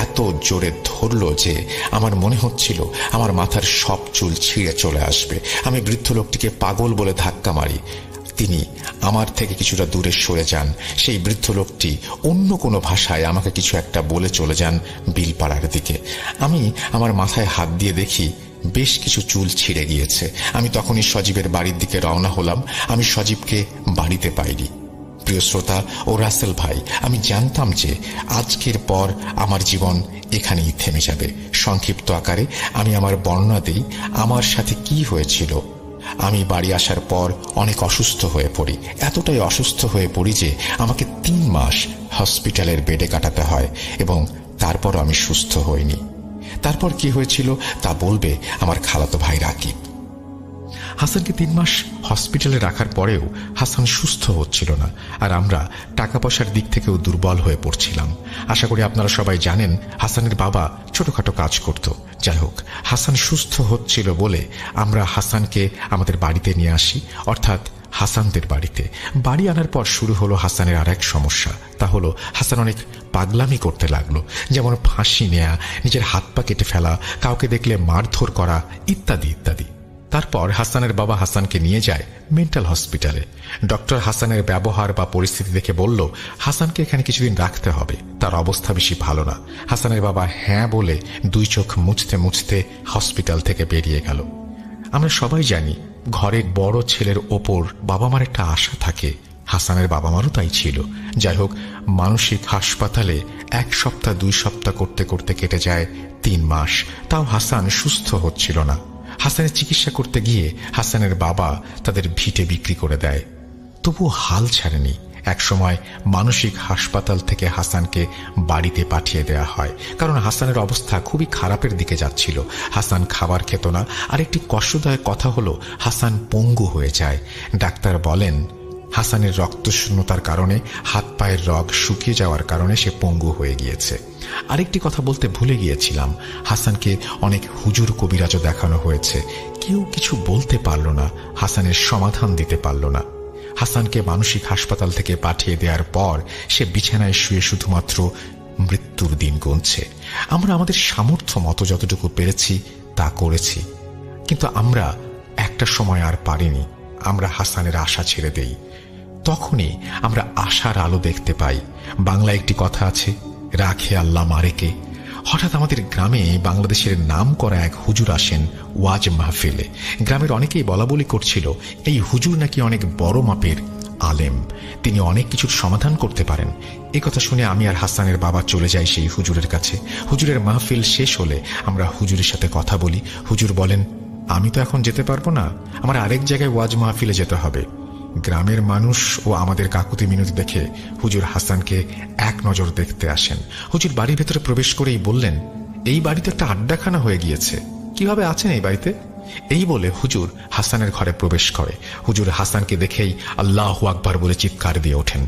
এত জোরে ধরল যে আমার মনে হচ্ছিল আমার মাথার সব চুল ছিঁড়ে চলে আসবে। আমি বৃদ্ধ লোকটিকে পাগল বলে ধাক্কা মারি। তিনি আমার থেকে কিছুটা দূরে সরে যান। সেই বৃদ্ধ লোকটি অন্য কোনো ভাষায় আমাকে কিছু একটা বলে চলে যান বিলপাড়ার দিকে। আমি আমার মাথায় হাত দিয়ে দেখি বেশ কিছু চুল ছিঁড়ে গিয়েছে। আমি তখনই সজীবের বাড়ির দিকে রওনা হলাম। আমি সজীবকে বাড়িতে পাইনি। প্রিয় শ্রোতা ও রাসেল ভাই, আমি জানতাম যে আজকের পর আমার জীবন এখানেই থেমে যাবে। সংক্ষিপ্ত আকারে আমি আমার বর্ণনা দিই আমার সাথে কি হয়েছিল। আমি বাড়ি আসার পর অনেক অসুস্থ হয়ে পড়ি। এতটাই অসুস্থ হয়ে পড়ি যে আমাকে 3 মাস হসপিটালের বেডে কাটাতে হয় এবং তারপর আমি সুস্থ হইনি। তারপর কি হয়েছিল তা বলবে আমার খালাতো ভাই রাকিব। হাসানকে 3 মাস হসপিটালে রাখার পরেও হাসান সুস্থ হচ্ছিল না, আর আমরা টাকা পয়সার দিক থেকেও দুর্বল হয়ে পড়ছিলাম। আশা করি আপনারা সবাই জানেন হাসানের বাবা ছোটখাটো কাজ করত। যাই হোক, হাসান সুস্থ হচ্ছিল বলে আমরা হাসানকে আমাদের বাড়িতে নিয়ে আসি, অর্থাৎ হাসানদের বাড়িতে। বাড়ি আনার পর শুরু হলো হাসানের আর এক সমস্যা। তা হলো হাসান অনেক পাগলামি করতে লাগলো, যেমন ফাঁসি নেয়া, নিজের হাত পা কেটে ফেলা, কাউকে দেখলে মারধর করা, ইত্যাদি ইত্যাদি। তারপর হাসানের বাবা হাসানকে নিয়ে যায় মেন্টাল হসপিটালে। ডক্টর হাসানের ব্যবহার বা পরিস্থিতি দেখে বলল, হাসানকে এখানে কিছুদিন রাখতে হবে, তার অবস্থা বেশি ভালো না। হাসানের বাবা হ্যাঁ বলে 2 চোখ মুছতে মুছতে হসপিটাল থেকে বেরিয়ে গেল। আমরা সবাই জানি ঘরের বড় ছেলের ওপর বাবা মার একটা আশা থাকে। হাসানের বাবা মারও তাই ছিল। যাই হোক, মানসিক হাসপাতালে 1 সপ্তাহ 2 সপ্তাহ করতে করতে কেটে যায় 3 মাস। তাও হাসান সুস্থ হচ্ছিল না। হাসানের চিকিৎসা করতে গিয়ে হাসানের বাবা তাদের ভিটে বিক্রি করে দেয়। তবু হাল ছাড়েনি। এক সময় মানসিক হাসপাতাল থেকে হাসানকে বাড়িতে পাঠিয়ে দেয়া হয়, কারণ হাসানের অবস্থা খুবই খারাপের দিকে যাচ্ছিল। হাসান খাবার খেত না, আর একটি কষ্টদায়ক কথা হলো হাসান পঙ্গু হয়ে যায়। ডাক্তার বলেন হাসানের রক্তশূন্যতার কারণে হাত পায়ের রগ শুকিয়ে যাওয়ার কারণে সে পঙ্গু হয়ে গিয়েছে। আরেকটি কথা বলতে ভুলে গিয়েছিলাম, হাসানকে অনেক হুজুর কবিরাজও দেখানো হয়েছে, কেউ কিছু বলতে পারল না, হাসানের সমাধান দিতে পারল না। হাসানকে মানসিক হাসপাতাল থেকে পাঠিয়ে দেওয়ার পর সে বিছানায় শুয়ে শুধুমাত্র মৃত্যুর দিন গুনছে। আমরা আমাদের সামর্থ্য মতো যতটুকু পেরেছি তা করেছি, কিন্তু আমরা একটা সময় আর পারিনি। আমরা হাসানের আশা ছেড়ে দেই। তখনই আমরা আশার আলো দেখতে পাই। বাংলায় একটি কথা আছে, রাখে আল্লাহ মারেকে। হঠাৎ আমাদের গ্রামে বাংলাদেশের নাম করা এক হুজুর আসেন ওয়াজ মাহফিলে। গ্রামের অনেকেই বলা বলি করছিল এই হুজুর নাকি অনেক বড় মাপের আলেম, তিনি অনেক কিছুর সমাধান করতে পারেন। এই কথা শুনে আমি আর হাসানের বাবা চলে যাই সেই হুজুরের কাছে। হুজুরের মাহফিল শেষ হলে আমরা হুজুরের সাথে কথা বলি। হুজুর বলেন, আমি তো এখন যেতে পারবো না, আমার আরেক জায়গায় ওয়াজ মাহফিলে যেতে হবে। গ্রামের মানুষ ও আমাদের কাকুতি মিনতি দেখে হুজুর হাসানকে এক নজর দেখতে আসেন। হুজুর বাড়ির ভেতরে প্রবেশ করেই বললেন, এই বাড়িতে একটা আড্ডাখানা হয়ে গিয়েছে, কিভাবে আছেন এই বাড়িতে? এই বলে হুজুর হাসানের ঘরে প্রবেশ করে। হুজুর হাসানকে দেখেই আল্লাহু আকবার বলে চিৎকার দিয়ে ওঠেন।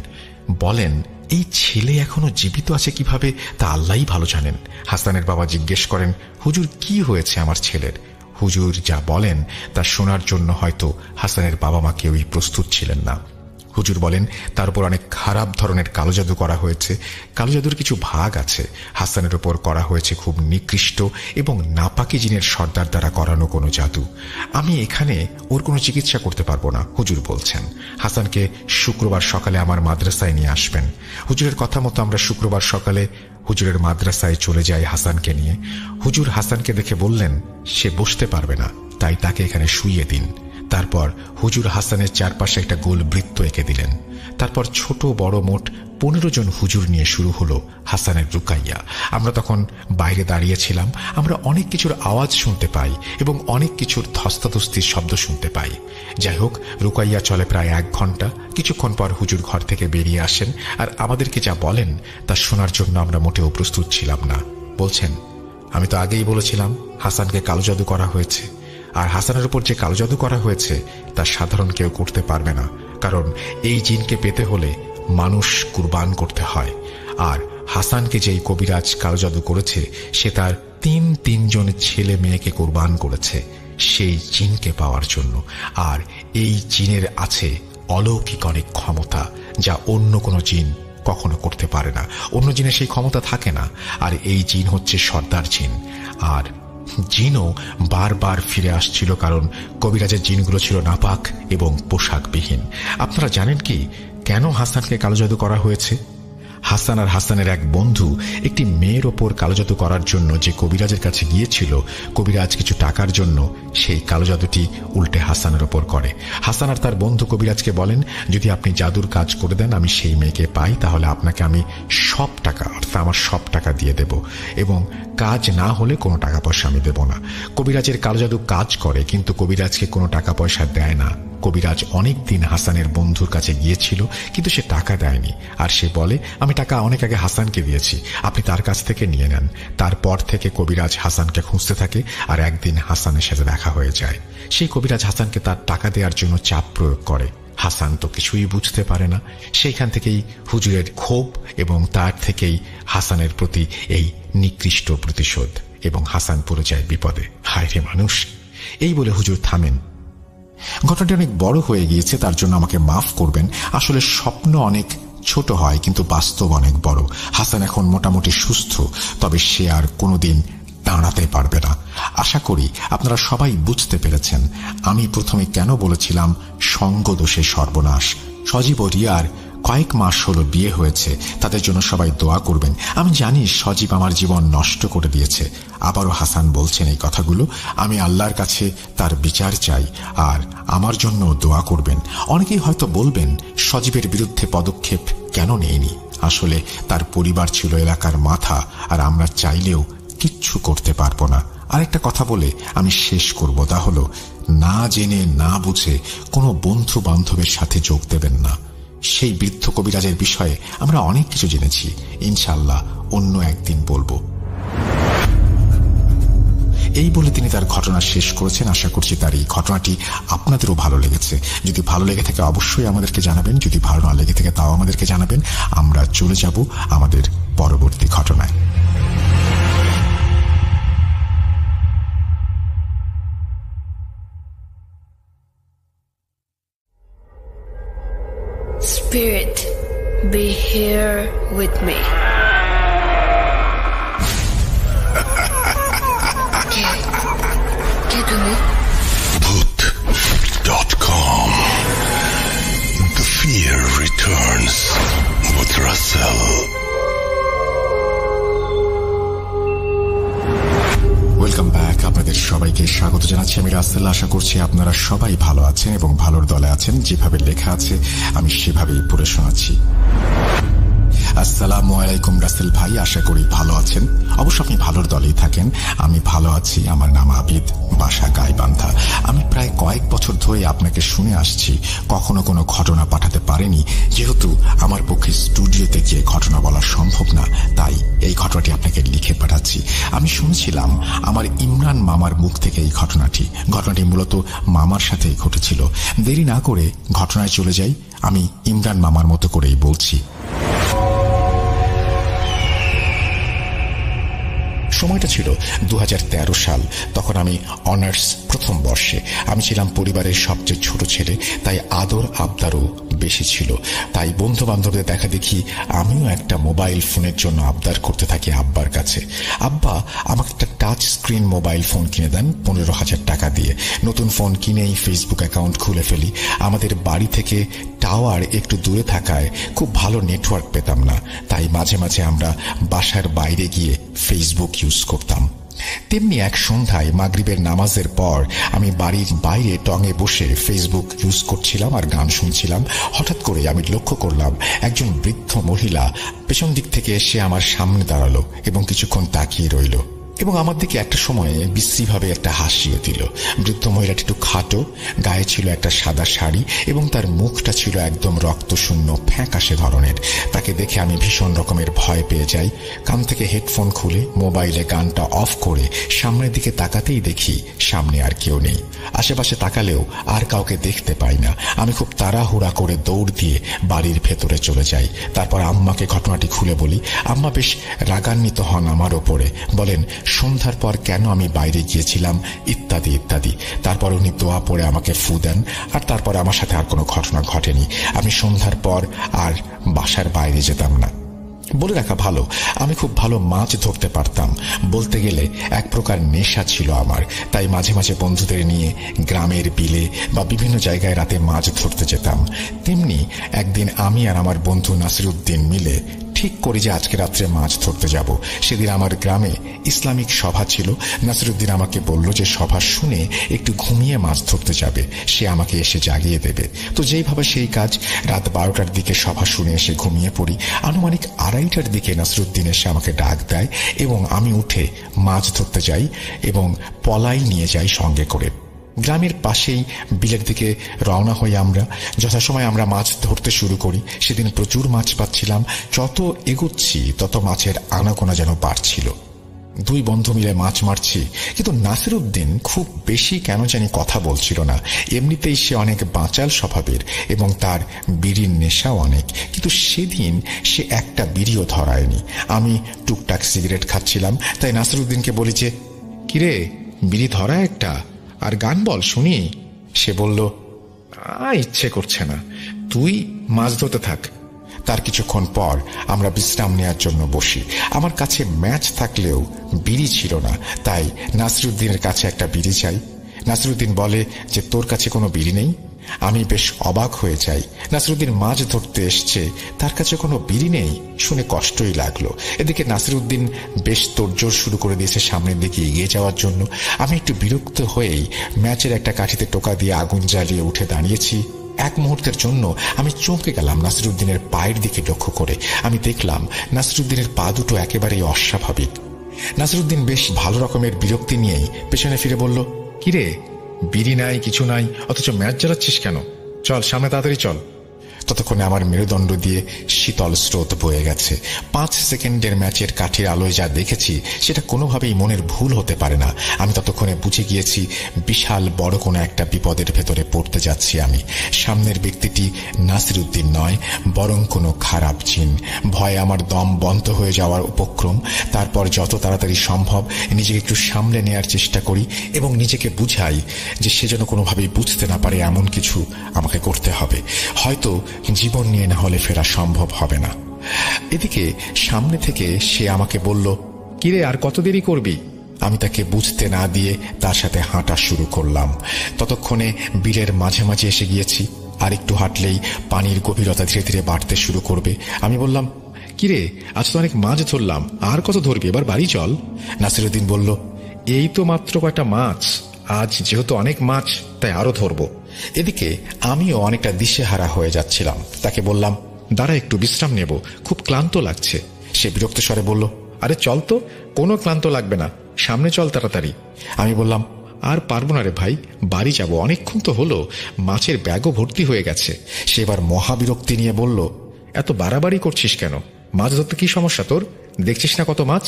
বলেন, এই ছেলে এখনো জীবিত আছে কিভাবে তা আল্লাহই ভালো জানেন। হাসানের বাবা জিজ্ঞেস করেন, হুজুর কি হয়েছে আমার ছেলের? হুজুর যা বলেন তা শোনার জন্য হয়তো হাসানের বাবা মা কেউই প্রস্তুত ছিলেন না। হুজুর বলেন, তার উপর অনেক খারাপ ধরনের কালো জাদু করা হয়েছে। কালো জাদুর কিছু ভাগ আছে। হাসানের উপর করা হয়েছে খুব নিকৃষ্ট এবং নাপাকি জিনের সর্দার দ্বারা করানো কোনো জাদু। আমি এখানে ওর কোনো চিকিৎসা করতে পারবো না, হুজুর বলছেন। হাসানকে শুক্রবার সকালে আমার মাদ্রাসায় নিয়ে আসবেন। হুজুরের কথা মতো আমরা শুক্রবার সকালে হুজুরের মাদ্রাসায় চলে যাই হাসানকে নিয়ে। হুজুর হাসানকে দেখে বললেন, সে বসতে পারবে না, তাই তাকে এখানে শুইয়ে দিন। তারপর হুজুর হাসানের চারপাশে একটা গোল বৃত্ত এঁকে দিলেন। তারপর ছোট বড় মোট 15 জন হুজুর নিয়ে শুরু হলো হাসানের রুকাইয়া। আমরা তখন বাইরে দাঁড়িয়েছিলাম। আমরা অনেক কিছুর আওয়াজ শুনতে পাই এবং অনেক কিছুর ধস্তাধস্তির শব্দ শুনতে পাই। যাই হোক, রুকাইয়া চলে প্রায় 1 ঘন্টা। কিছুক্ষণ পর হুজুর ঘর থেকে বেরিয়ে আসেন আর আমাদেরকে যা বলেন তা শোনার জন্য আমরা মোটেও প্রস্তুত ছিলাম না। বলছেন, আমি তো আগেই বলেছিলাম হাসানকে কালো জাদু করা হয়েছে, আর হাসানের উপর যে কালো জাদু করা হয়েছে তা সাধারণ কেউ করতে পারবে না, কারণ এই জিনকে পেতে হলে মানুষ কুরবান করতে হয়। আর হাসানকে যেই কবিরাজ কালো জাদু করেছে সে তার তিনজন ছেলে মেয়েকে কুরবান করেছে সেই জিনকে পাওয়ার জন্য। আর এই জিনের আছে অলৌকিক অনেক ক্ষমতা যা অন্য কোনো জিন কখনো করতে পারে না। অন্য জিনের সেই ক্ষমতা থাকে না। আর এই জিন হচ্ছে সর্দার জিন। আর জিনও বারবার ফিরে আসছিল কারণ কবিরাজের জিনগুলো ছিল নাপাক এবং পোশাকবিহীন। আপনারা জানেন কি কেন হাসানকে কালো জাদু করা হয়েছে? হাসান আর হাসানের এক বন্ধু একটি মেয়ের ওপর কালো জাদু করার জন্য যে কবিরাজের কাছে গিয়েছিল, কবিরাজ কিছু টাকার জন্য সেই কালো জাদুটি উল্টে হাসানের ওপর করে। হাসান আর তার বন্ধু কবিরাজকে বলেন, যদি আপনি জাদুর কাজ করে দেন, আমি সেই মেয়েকে পাই, তাহলে আপনাকে আমি সব টাকা, অর্থাৎ আমার সব টাকা দিয়ে দেব, এবং কাজ না হলে কোনো টাকা পয়সা আমি দেব না। কবিরাজের কালো জাদু কাজ করে, কিন্তু কবিরাজকে কোনো টাকা পয়সা দেয় না। কবিরাজ অনেক দিন হাসানের বন্ধুর কাছে গিয়েছিল, কিন্তু সে টাকা দেয়নি। আর সে বলে, আমি টাকা অনেক আগে হাসানকে দিয়েছি, আপনি তার কাছ থেকে নিয়ে নেন। তারপর থেকে কবিরাজ হাসানকে খুঁজতে থাকে, আর একদিন হাসানের সাথে দেখা হয়ে যায়। সেই কবিরাজ হাসানকে তার টাকা দেওয়ার জন্য চাপ প্রয়োগ করে। হাসান তো কিছুই বুঝতে পারে না। সেইখান থেকেই হুজুরের ক্ষোভ এবং তার থেকেই হাসানের প্রতি এই নিকৃষ্ট প্রতিশোধ, এবং হাসান পড়ে যায় বিপদে। হায় রে মানুষ! এই বলে হুজুর থামেন। ঘটনাটি অনেক বড় হয়ে গিয়েছে, তার জন্য আমাকে মাফ করবেন। আসলে স্বপ্ন অনেক ছোট হয়, কিন্তু বাস্তব অনেক বড়। হাসান এখন মোটামুটি সুস্থ, তবে সে আর কোনোদিন দাঁড়াতে পারবে না। আশা করি আপনারা সবাই বুঝতে পেরেছেন আমি প্রথমে কেন বলেছিলাম সঙ্গ দোষে সর্বনাশ। সজীব ও রিয়ার কয়েক মাস হলো বিয়ে হয়েছে, তাদের জন্য সবাই দোয়া করবেন। আমি জানি সজীব আমার জীবন নষ্ট করে দিয়েছে। আবারও হাসান বলছেন এই কথাগুলো। আমি আল্লাহর কাছে তার বিচার চাই, আর আমার জন্য দোয়া করবেন। অনেকেই হয়তো বলবেন, সজীবের বিরুদ্ধে পদক্ষেপ কেন নেয়নি? আসলে তার পরিবার ছিল এলাকার মাথা, আর আমরা চাইলেও কিচ্ছু করতে পারবো না। আরেকটা কথা বলে আমি শেষ করব, তা হলো না জেনে না বুঝে কোনো বন্ধু বান্ধবের সাথে যোগ দেবেন না। সেই বৃদ্ধ কবিরাজের বিষয়ে আমরা অনেক কিছু জেনেছি, ইনশাআল্লাহ অন্য একদিন বলবো। এই বলে তিনি তার ঘটনা শেষ করেছেন। আশা করছি তার এই ঘটনাটি আপনাদেরও ভালো লেগেছে। যদি ভালো লেগে থাকে অবশ্যই আমাদেরকে জানাবেন, যদি ভালো না লেগে থাকে তাও আমাদেরকে জানাবেন। আমরা চলে যাব আমাদের পরবর্তী ঘটনায়। Spirit, be here with me. Get with me. Bhoot.com. The fear returns with Russell. Welcome back. আপনাদের সবাইকে স্বাগত জানাচ্ছি আমি রাসেল। আশা করছি আপনারা সবাই ভালো আছেন এবং ভালোর দলে আছেন। যেভাবে লেখা আছে আমি সেভাবেই পড়ে শোনাচ্ছি। আসসালামু আলাইকুম রাসেল ভাই, আশা করি ভালো আছেন। অবশ্য আপনি ভালোর দলেই থাকেন। আমি ভালো আছি। আমার নাম আবিদ, বাসা গাইবান্ধা। আমি প্রায় কয়েক বছর ধরে আপনাকে শুনে আসছি, কখনো কোনো ঘটনা পাঠাতে পারেনি, যেহেতু আমার পক্ষে স্টুডিওতে গিয়ে ঘটনা বলা সম্ভব না, তাই এই ঘটনাটি আপনাকে লিখে পাঠাচ্ছি। আমি শুনেছিলাম আমার ইমরান মামার মুখ থেকে এই ঘটনাটি মূলত মামার সাথেই ঘটেছিল। দেরি না করে ঘটনায় চলে যাই। আমি ইমরান মামার মতো করেই বলছি। সময়টা ছিল 2013 সাল। তখন আমি অনার্স প্রথম বর্ষে। আমি ছিলাম পরিবারের সবচেয়ে ছোট ছেলে, তাই আদর আবদারও বেশি ছিল। তাই বন্ধু বান্ধবদের দেখা দেখি আমিও একটা মোবাইল ফোনের জন্য আবদার করতে থাকি আব্বার কাছে। আব্বা আমাকে একটা টাচ স্ক্রিন মোবাইল ফোন কিনে দেন 15,000 টাকা দিয়ে। নতুন ফোন কিনেই ফেসবুক অ্যাকাউন্ট খুলে ফেলি। আমাদের বাড়ি থেকে টাওয়ার একটু দূরে থাকায় খুব ভালো নেটওয়ার্ক পেতাম না, তাই মাঝে মাঝে আমরা বাসার বাইরে গিয়ে ফেসবুক ইউজ করতাম। তেমনি এক সন্ধ্যায় মাগরিবের নামাজের পর আমি বাড়ির বাইরে টঙে বসে ফেসবুক ইউজ করছিলাম আর গান শুনছিলাম। হঠাৎ করে আমি লক্ষ্য করলাম একজন বৃদ্ধ মহিলা পেছন দিক থেকে এসে আমার সামনে দাঁড়ালো এবং কিছুক্ষণ তাকিয়ে রইল। এবং আমার দিকে একটা সময়ে বিশ্রীভাবে একটা হাসিও দিল। বৃদ্ধ মহিলাটি একটু খাটো, গায়ে ছিল একটা সাদা শাড়ি এবং তার মুখটা ছিল একদম রক্তশূন্য, ফ্যাকাশে ধরনের। তাকে দেখে আমি ভীষণ রকমের ভয় পেয়ে যাই। কান থেকে হেডফোন খুলে মোবাইলে গানটা অফ করে সামনের দিকে তাকাতেই দেখি সামনে আর কেউ নেই। আশেপাশে তাকালেও আর কাউকে দেখতে পাই না। আমি খুব তাড়াহুড়া করে দৌড় দিয়ে বাড়ির ভেতরে চলে যাই। তারপর আম্মাকে ঘটনাটি খুলে বলি। আম্মা বেশ রাগান্বিত হন আমার ওপরে, বলেন সন্ধ্যার পর কেন আমি বাইরে গিয়েছিলাম ইত্যাদি ইত্যাদি। তারপর উনি দোয়া পড়ে আমাকে ফু দেন। আর তারপর আমার সাথে আর কোনো ঘটনা ঘটেনি। আমি সন্ধ্যার পর আর বাসার বাইরে যেতাম না। বলে রাখা ভালো, আমি খুব ভালো মাছ ধরতে পারতাম। বলতে গেলে এক প্রকার নেশা ছিল আমার। তাই মাঝে মাঝে বন্ধুদের নিয়ে গ্রামের বিলে বা বিভিন্ন জায়গায় রাতে মাছ ধরতে যেতাম। তেমনি একদিন আমি আর আমার বন্ধু নাসিরউদ্দিন মিলে ঠিক করি যে আজকে রাত্রে মাছ ধরতে যাব। সেদিন আমার গ্রামে ইসলামিক সভা ছিল। নাসিরউদ্দিন আমাকে বলল যে সভা শুনে একটু ঘুমিয়ে মাছ ধরতে যাবে, সে আমাকে এসে জাগিয়ে দেবে। তো যেইভাবে সেই কাজ। রাত 12টার দিকে সভা শুনে এসে ঘুমিয়ে পড়ি। আনুমানিক 2:30টার দিকে নাসিরউদ্দিন এসে আমাকে ডাক দেয় এবং আমি উঠে মাছ ধরতে যাই এবং পলাই নিয়ে যাই সঙ্গে করে। গ্রামের পাশেই বিলের দিকে রওনা হই আমরা। যথাসময় আমরা মাছ ধরতে শুরু করি। সেদিন প্রচুর মাছ পাচ্ছিলাম। যত এগোচ্ছি তত মাছের আনাগোনা যেন বাড়ছিল। দুই বন্ধু মিলে মাছ মারছি, কিন্তু নাসিরউদ্দিন খুব বেশি কেন জানি কথা বলছিল না। এমনিতেই সে অনেক বাঁচাল স্বভাবের এবং তার বিড়ির নেশাও অনেক, কিন্তু সেদিন সে একটা বিড়িও ধরায়নি। আমি টুকটাক সিগারেট খাচ্ছিলাম, তাই নাসিরউদ্দিনকে বলি যে, কিরে বিড়ি ধরা একটা, আর গান বল শুনি। সে বলল, ইচ্ছে করছে না, তুই মাছ ধরতে থাক। তার কিছুক্ষণ পর আমরা বিশ্রাম নেওয়ার জন্য বসি। আমার কাছে ম্যাচ থাকলেও বিড়ি ছিল না, তাই নাসিরউদ্দিনের কাছে একটা বিড়ি চাই। নাসিরউদ্দিন বলে যে, তোর কাছে কোনো বিড়ি নেই? আমি বেশ অবাক হয়ে যাই। নাসিরউদ্দিন মাছ ধরতে এসছে, তার কাছে কোনো বিড়ি নেই শুনে কষ্টই লাগলো। এদিকে নাসিরউদ্দিন বেশ তোড়জোড় শুরু করে দিয়েছে সামনের দিকে এগিয়ে যাওয়ার জন্য। আমি একটু বিরক্ত হয়েই ম্যাচের একটা কাঠিতে টোকা দিয়ে আগুন জ্বালিয়ে উঠে দাঁড়িয়েছি। এক মুহূর্তের জন্য আমি চমকে গেলাম নাসিরউদ্দিনের পায়ের দিকে লক্ষ্য করে। আমি দেখলাম নাসিরউদ্দিনের পা দুটো একেবারেই অস্বাভাবিক। নাসিরউদ্দিন বেশ ভালো রকমের বিরক্তি নিয়েই পেছনে ফিরে বলল, কিরে বিড়ি নাই, কিছু নাই, অথচ ম্যাচ জ্বালাচ্ছিস কেন? চল সামনে তাড়াতাড়ি চল। ততক্ষণে আমার মেরুদণ্ড দিয়ে শীতল স্রোত বয়ে গেছে। 5 সেকেন্ডের ম্যাচের কাঠির আলোয় যা দেখেছি সেটা কোনোভাবেই মনের ভুল হতে পারে না। আমি ততক্ষণে বুঝে গিয়েছি বিশাল বড় কোনো একটা বিপদের ভেতরে পড়তে যাচ্ছি আমি। সামনের ব্যক্তিটি নাসিরউদ্দিন নয়, বরং কোনো খারাপ জিন। ভয়ে আমার দম বন্ধ হয়ে যাওয়ার উপক্রম। তারপর যত তাড়াতাড়ি সম্ভব নিজেকে একটু সামলে নেওয়ার চেষ্টা করি এবং নিজেকে বুঝাই যে সে যেন কোনোভাবেই বুঝতে না পারে এমন কিছু আমাকে করতে হবে। হয়তো জীবন নিয়ে না হলে ফেরা সম্ভব হবে না। এদিকে সামনে থেকে সে আমাকে বলল, কিরে আর কত দেরি করবি? আমি তাকে বুঝতে না দিয়ে তার সাথে হাঁটা শুরু করলাম। ততক্ষণে বিলের মাঝে মাঝে এসে গিয়েছি। আর একটু হাঁটলেই পানির গভীরতা ধীরে ধীরে বাড়তে শুরু করবে। আমি বললাম, কিরে আজ তো অনেক মাছ ধরলাম, আর কত ধরবি, এবার বাড়ি চল। নাসিরউদ্দিন বলল, এই তো মাত্র কয়টা মাছ, আজ যেহেতু অনেক মাছ তাই আরো ধরবো। এদিকে আমিও অনেকটা দিশেহারা হয়ে যাচ্ছিলাম। তাকে বললাম, দাঁড়া একটু বিশ্রাম নেব, খুব ক্লান্ত লাগছে। সে বিরক্ত স্বরে বলল, আরে চল তো, কোনো ক্লান্ত লাগবে না, সামনে চল তাড়াতাড়ি। আমি বললাম, আর পারবো না রে ভাই, বাড়ি যাব, অনেকক্ষণ তো হলো, মাছের ব্যাগও ভর্তি হয়ে গেছে। সে এবার মহাবিরক্তি নিয়ে বলল, এত বাড়াবাড়ি করছিস কেন? মাছ ধরতে কি সমস্যা তোর? দেখছিস না কত মাছ?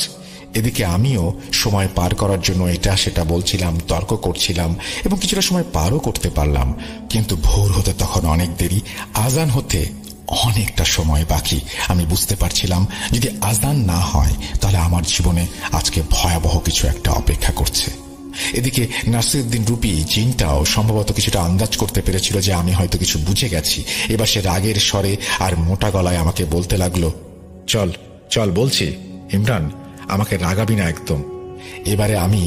এদিকে আমিও সময় পার করার জন্য এটা সেটা বলছিলাম, তর্ক করছিলাম এবং কিছুটা সময় পারও করতে পারলাম। কিন্তু ভোর হতে তখন অনেক দেরি, আজান হতে অনেকটা সময় বাকি। আমি বুঝতে পারছিলাম যদি আজান না হয় তাহলে আমার জীবনে আজকে ভয়াবহ কিছু একটা অপেক্ষা করছে। এদিকে নাসিরউদ্দিন রূপী জিনটাও সম্ভবত কিছুটা আন্দাজ করতে পেরেছিল যে আমি হয়তো কিছু বুঝে গেছি। এবার সে রাগের স্বরে আর মোটা গলায় আমাকে বলতে লাগলো, চল চল বলছি, ইমরান আমাকে রাগাবি না একদম। এবারে আমি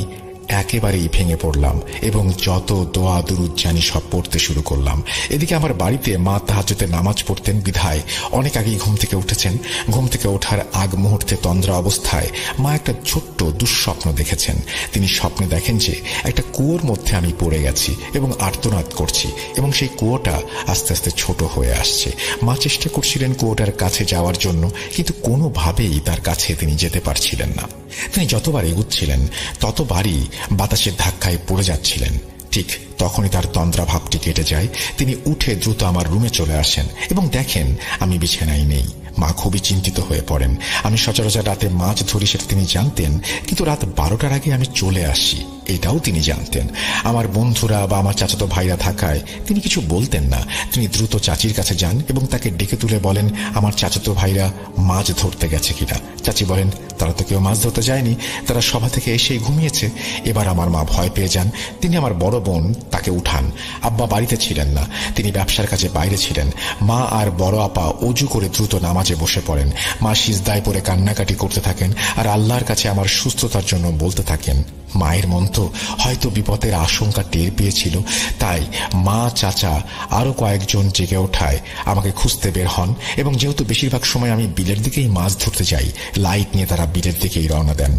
একেবারেই ভেঙে পড়লাম এবং যত দোয়া দুরুদ জানি সব পড়তে শুরু করলাম। এদিকে আমার বাড়িতে মা তাহাজ্জুদের নামাজ পড়তেন বিধায় অনেক আগেই ঘুম থেকে উঠেছেন। ঘুম থেকে ওঠার আগ মুহূর্তে তন্দ্রা অবস্থায় মা একটা ছোট্ট দুঃস্বপ্ন দেখেছেন। তিনি স্বপ্নে দেখেন যে একটা কুয়োর মধ্যে আমি পড়ে গেছি এবং আর্তনাদ করছি এবং সেই কুয়োটা আস্তে আস্তে ছোট হয়ে আসছে। মা চেষ্টা করছিলেন কুয়োটার কাছে যাওয়ার জন্য, কিন্তু কোনোভাবেই তার কাছে তিনি যেতে পারছিলেন না। তিনি যতবার এগুচ্ছিলেন ততবারই বাতাসের ধাক্কায় পড়ে যাচ্ছিলেন। ঠিক তখনই তার তন্দ্রা ভাবটি কেটে যায়। তিনি উঠে দ্রুত আমার রুমে চলে আসেন এবং দেখেন আমি বিছানায় নেই। মা খুবই চিন্তিত হয়ে পড়েন। আমি সচরাচর রাতে মাছ ধরি সেটা তিনি জানতেন, কিন্তু রাত 12টার আগে আমি চলে আসি এটাও তিনি জানতেন। আমার বন্ধুরা বা আমার চাচাতো ভাইরা থাকায় তিনি কিছু বলতেন না। তিনি দ্রুত চাচির কাছে যান এবং তাকে ডেকে তুলে বলেন আমার চাচাতো ভাইরা মাছ ধরতে গেছে কিনা। চাচি বলেন তারা তো কেউ মাছ ধরতে যায়নি, তারা সভা থেকে এসেই ঘুমিয়েছে। এবার আমার মা ভয় পেয়ে যান। তিনি আমার বড় বোন তাকে উঠান। আব্বা বাড়িতে ছিলেন না, তিনি ব্যবসার কাজে বাইরে ছিলেন। মা আর বড় আপা অজু করে দ্রুত নামাজে বসে পড়েন। মা সিজদায় পড়ে কান্নাকাটি করতে থাকেন আর আল্লাহর কাছে আমার সুস্থতার জন্য বলতে থাকেন। মায়ের মন তো হয়তো বিপদের আশঙ্কা টের পেয়েছিল, তাই মা চাচা আরো কয়েকজন জেগে ওঠায় আমাকে খুঁজতে বের হন এবং যেহেতু বেশিরভাগ সময় আমি বিলের দিকেই মাছ ধরতে যাই, লাইট নিয়ে তারা বিলের দিকেই রওনা দেন।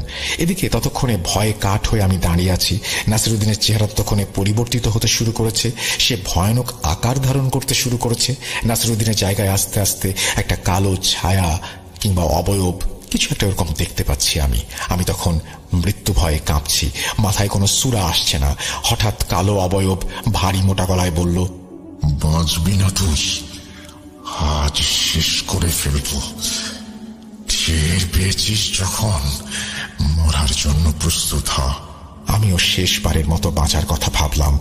এদিকে ততক্ষণে ভয়ে কাঠ হয়ে আমি দাঁড়িয়ে আছি। নাসিরুদ্দিনের চেহারা ততক্ষণে পরিবর্তিত হতে শুরু করেছে, সে ভয়ানক আকার ধারণ করতে শুরু করেছে। নাসিরুদ্দিনের জায়গায় আস্তে আস্তে একটা কালো ছায়া কিংবা অবয়ব কিছু একটা ওরকম দেখতে পাচ্ছি আমি তখন মৃত্যু ভয়ে কাঁপছি। মাথায় কোনো সূরা আসছে না। হঠাৎ কালো অবয়ব ভারী মোটা গলায় বলল, বাঁচবি না তুই, আজ শেষ করে ফেলব। টের পেয়েছিস যখন, মরার জন্য প্রস্তুত হ। আমিও শেষবারের মতো বাঁচার কথা ভাবলাম।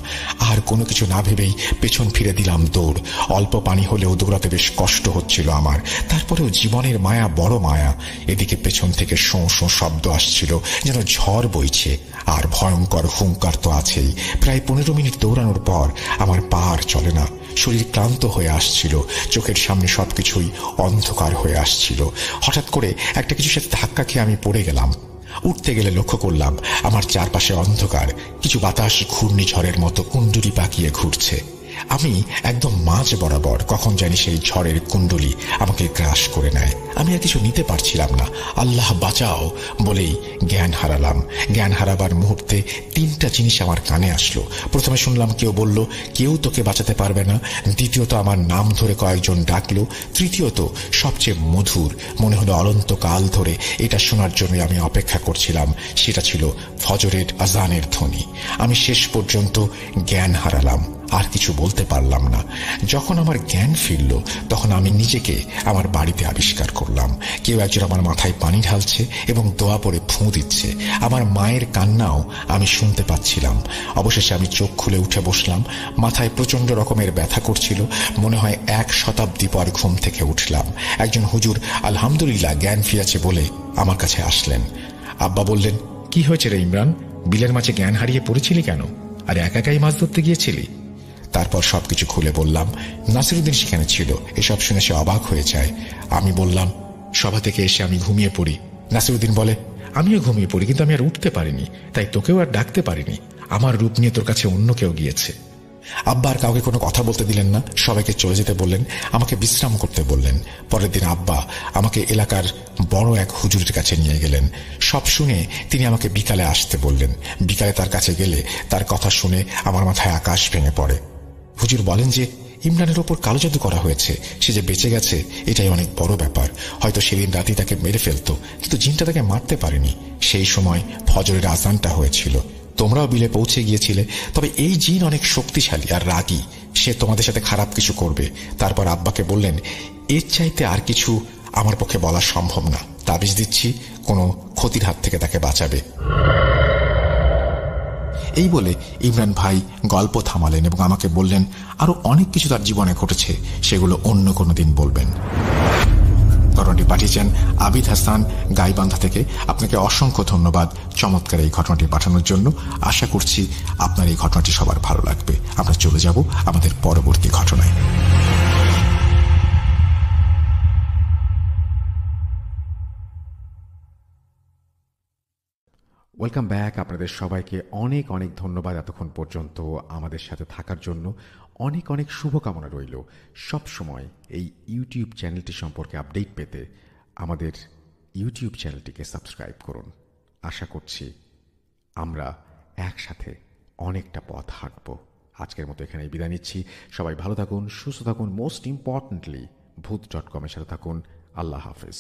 আর কোনো কিছু না ভেবেই পেছন ফিরে দিলাম দৌড়। অল্প পানি হলেও দৌড়াতে বেশ কষ্ট হচ্ছিল আমার, তারপরেও জীবনের মায়া বড় মায়া। এদিকে পেছন থেকে শোঁ শোঁ শব্দ আসছিল, যেন ঝড় বইছে। আর ভয়ঙ্কর হুঙ্কার তো আছেই। প্রায় 15 মিনিট দৌড়ানোর পর আমার পা আর চলে না। শরীর ক্লান্ত হয়ে আসছিল, চোখের সামনে সবকিছুই অন্ধকার হয়ে আসছিল। হঠাৎ করে একটা কিছুর সাথে ধাক্কা খেয়ে আমি পড়ে গেলাম। উঠতে গেলে লক্ষ্য করলাম আমার চারপাশে অন্ধকার, কিছু বাতাস ঘূর্ণিঝড়ের মতো কুণ্ডুলি পাকিয়ে ঘুরছে। আমি একদম মাঝ বরাবর, কখন জানি সেই ঝড়ের কুণ্ডলি আমাকে গ্রাস করে নেয়। আমি আর কিছু নিতে পারছিলাম না। আল্লাহ বাঁচাও বলেই জ্ঞান হারালাম। জ্ঞান হারাবার মুহূর্তে 3টা জিনিস আমার কানে আসলো। প্রথমে শুনলাম কেউ বলল, কেউ তোকে বাঁচাতে পারবে না। দ্বিতীয়ত আমার নাম ধরে কয়েকজন ডাকলো। তৃতীয়ত সবচেয়ে মধুর, মনে হলো অনন্তকাল ধরে এটা শোনার জন্য আমি অপেক্ষা করছিলাম, সেটা ছিল ফজরের আজানের ধ্বনি। আমি শেষ পর্যন্ত জ্ঞান হারালাম, আর কিছু বলতে পারলাম না। যখন আমার জ্ঞান ফিরল তখন আমি নিজেকে আমার বাড়িতে আবিষ্কার করলাম। কেউ একজন আমার মাথায় পানি ঢালছে এবং দোয়া পড়ে ফুঁ দিচ্ছে। আমার মায়ের কান্নাও আমি শুনতে পাচ্ছিলাম। অবশেষে আমি চোখ খুলে উঠে বসলাম। মাথায় প্রচন্ড রকমের ব্যথা করছিল। মনে হয় 1 শতাব্দী পর ঘুম থেকে উঠলাম। একজন হুজুর আলহামদুলিল্লাহ জ্ঞান ফিরেছে বলে আমার কাছে আসলেন। আব্বা বললেন, কি হয়েছে রে ইমরান, বিলের মাঝে জ্ঞান হারিয়ে পড়েছিলি কেন? আর একাই মাছ ধরতে গিয়েছিলি? তারপর সবকিছু খুলে বললাম। নাসিরুদ্দিন সেখানে ছিল। এসব শুনে সে অবাক হয়ে যায়। আমি বললাম, সভা থেকে এসে আমি ঘুমিয়ে পড়ি। নাসিরুদ্দিন বলে, আমিও ঘুমিয়ে পড়ি, কিন্তু আমি আর উঠতে পারিনি, তাই তোকেও আর ডাকতে পারিনি। আমার রূপ নিয়ে তোর কাছে অন্য কেউ গিয়েছে। আব্বা আর কাউকে কোনো কথা বলতে দিলেন না। সবাইকে চলে যেতে বললেন, আমাকে বিশ্রাম করতে বললেন। পরের দিন আব্বা আমাকে এলাকার বড় এক হুজুরের কাছে নিয়ে গেলেন। সব শুনে তিনি আমাকে বিকালে আসতে বললেন। বিকালে তার কাছে গেলে তার কথা শুনে আমার মাথায় আকাশ ভেঙে পড়ে। হুজুর বলেন যে ইমরানের ওপর কালো জাদু করা হয়েছে, সে যে বেঁচে গেছে এটাই অনেক বড় ব্যাপার। হয়তো সেদিন রাতেই তাকে মেরে ফেলতো, কিন্তু জিনটা তাকে মারতে পারেনি। সেই সময় ফজরের আজানটা হয়েছিল। তোমরাও বিলে পৌঁছে গিয়েছিলে, তবে এই জিন অনেক শক্তিশালী আর রাগী, সে তোমাদের সাথে খারাপ কিছু করবে। তারপর আব্বাকে বললেন, এর চাইতে আর কিছু আমার পক্ষে বলা সম্ভব না, তাবিজ দিচ্ছি কোনো ক্ষতির হাত থেকে তাকে বাঁচাবে। এই বলে ইমরান ভাই গল্প থামালেন এবং আমাকে বললেন আরো অনেক কিছু তার জীবনে ঘটেছে, সেগুলো অন্য কোনো দিন বলবেন। ঘটনাটি পাঠিয়েছেন আবিদ হাসান গাইবান্ধা থেকে। আপনাকে অসংখ্য ধন্যবাদ চমৎকার এই ঘটনাটি পাঠানোর জন্য। আশা করছি আপনার এই ঘটনাটি সবার ভালো লাগবে। আমরা চলে যাব আমাদের পরবর্তী ঘটনায়। Welcome back. আপনাদের সবাইকে অনেক অনেক ধন্যবাদ এতক্ষণ পর্যন্ত আমাদের সাথে থাকার জন্য। অনেক অনেক শুভকামনা রইল। সব সময় এই ইউটিউব চ্যানেলটি সম্পর্কে আপডেট পেতে আমাদের ইউটিউব চ্যানেলটিকে সাবস্ক্রাইব করুন। আশা করছি আমরা একসাথে অনেকটা পথ হাঁটব। আজকের মতো এখানেই বিদায় নিচ্ছি। সবাই ভালো থাকুন, সুস্থ থাকুন, মোস্ট ইম্পর্টেন্টলি ভূত.com-এর সাথে থাকুন। আল্লাহ হাফেজ।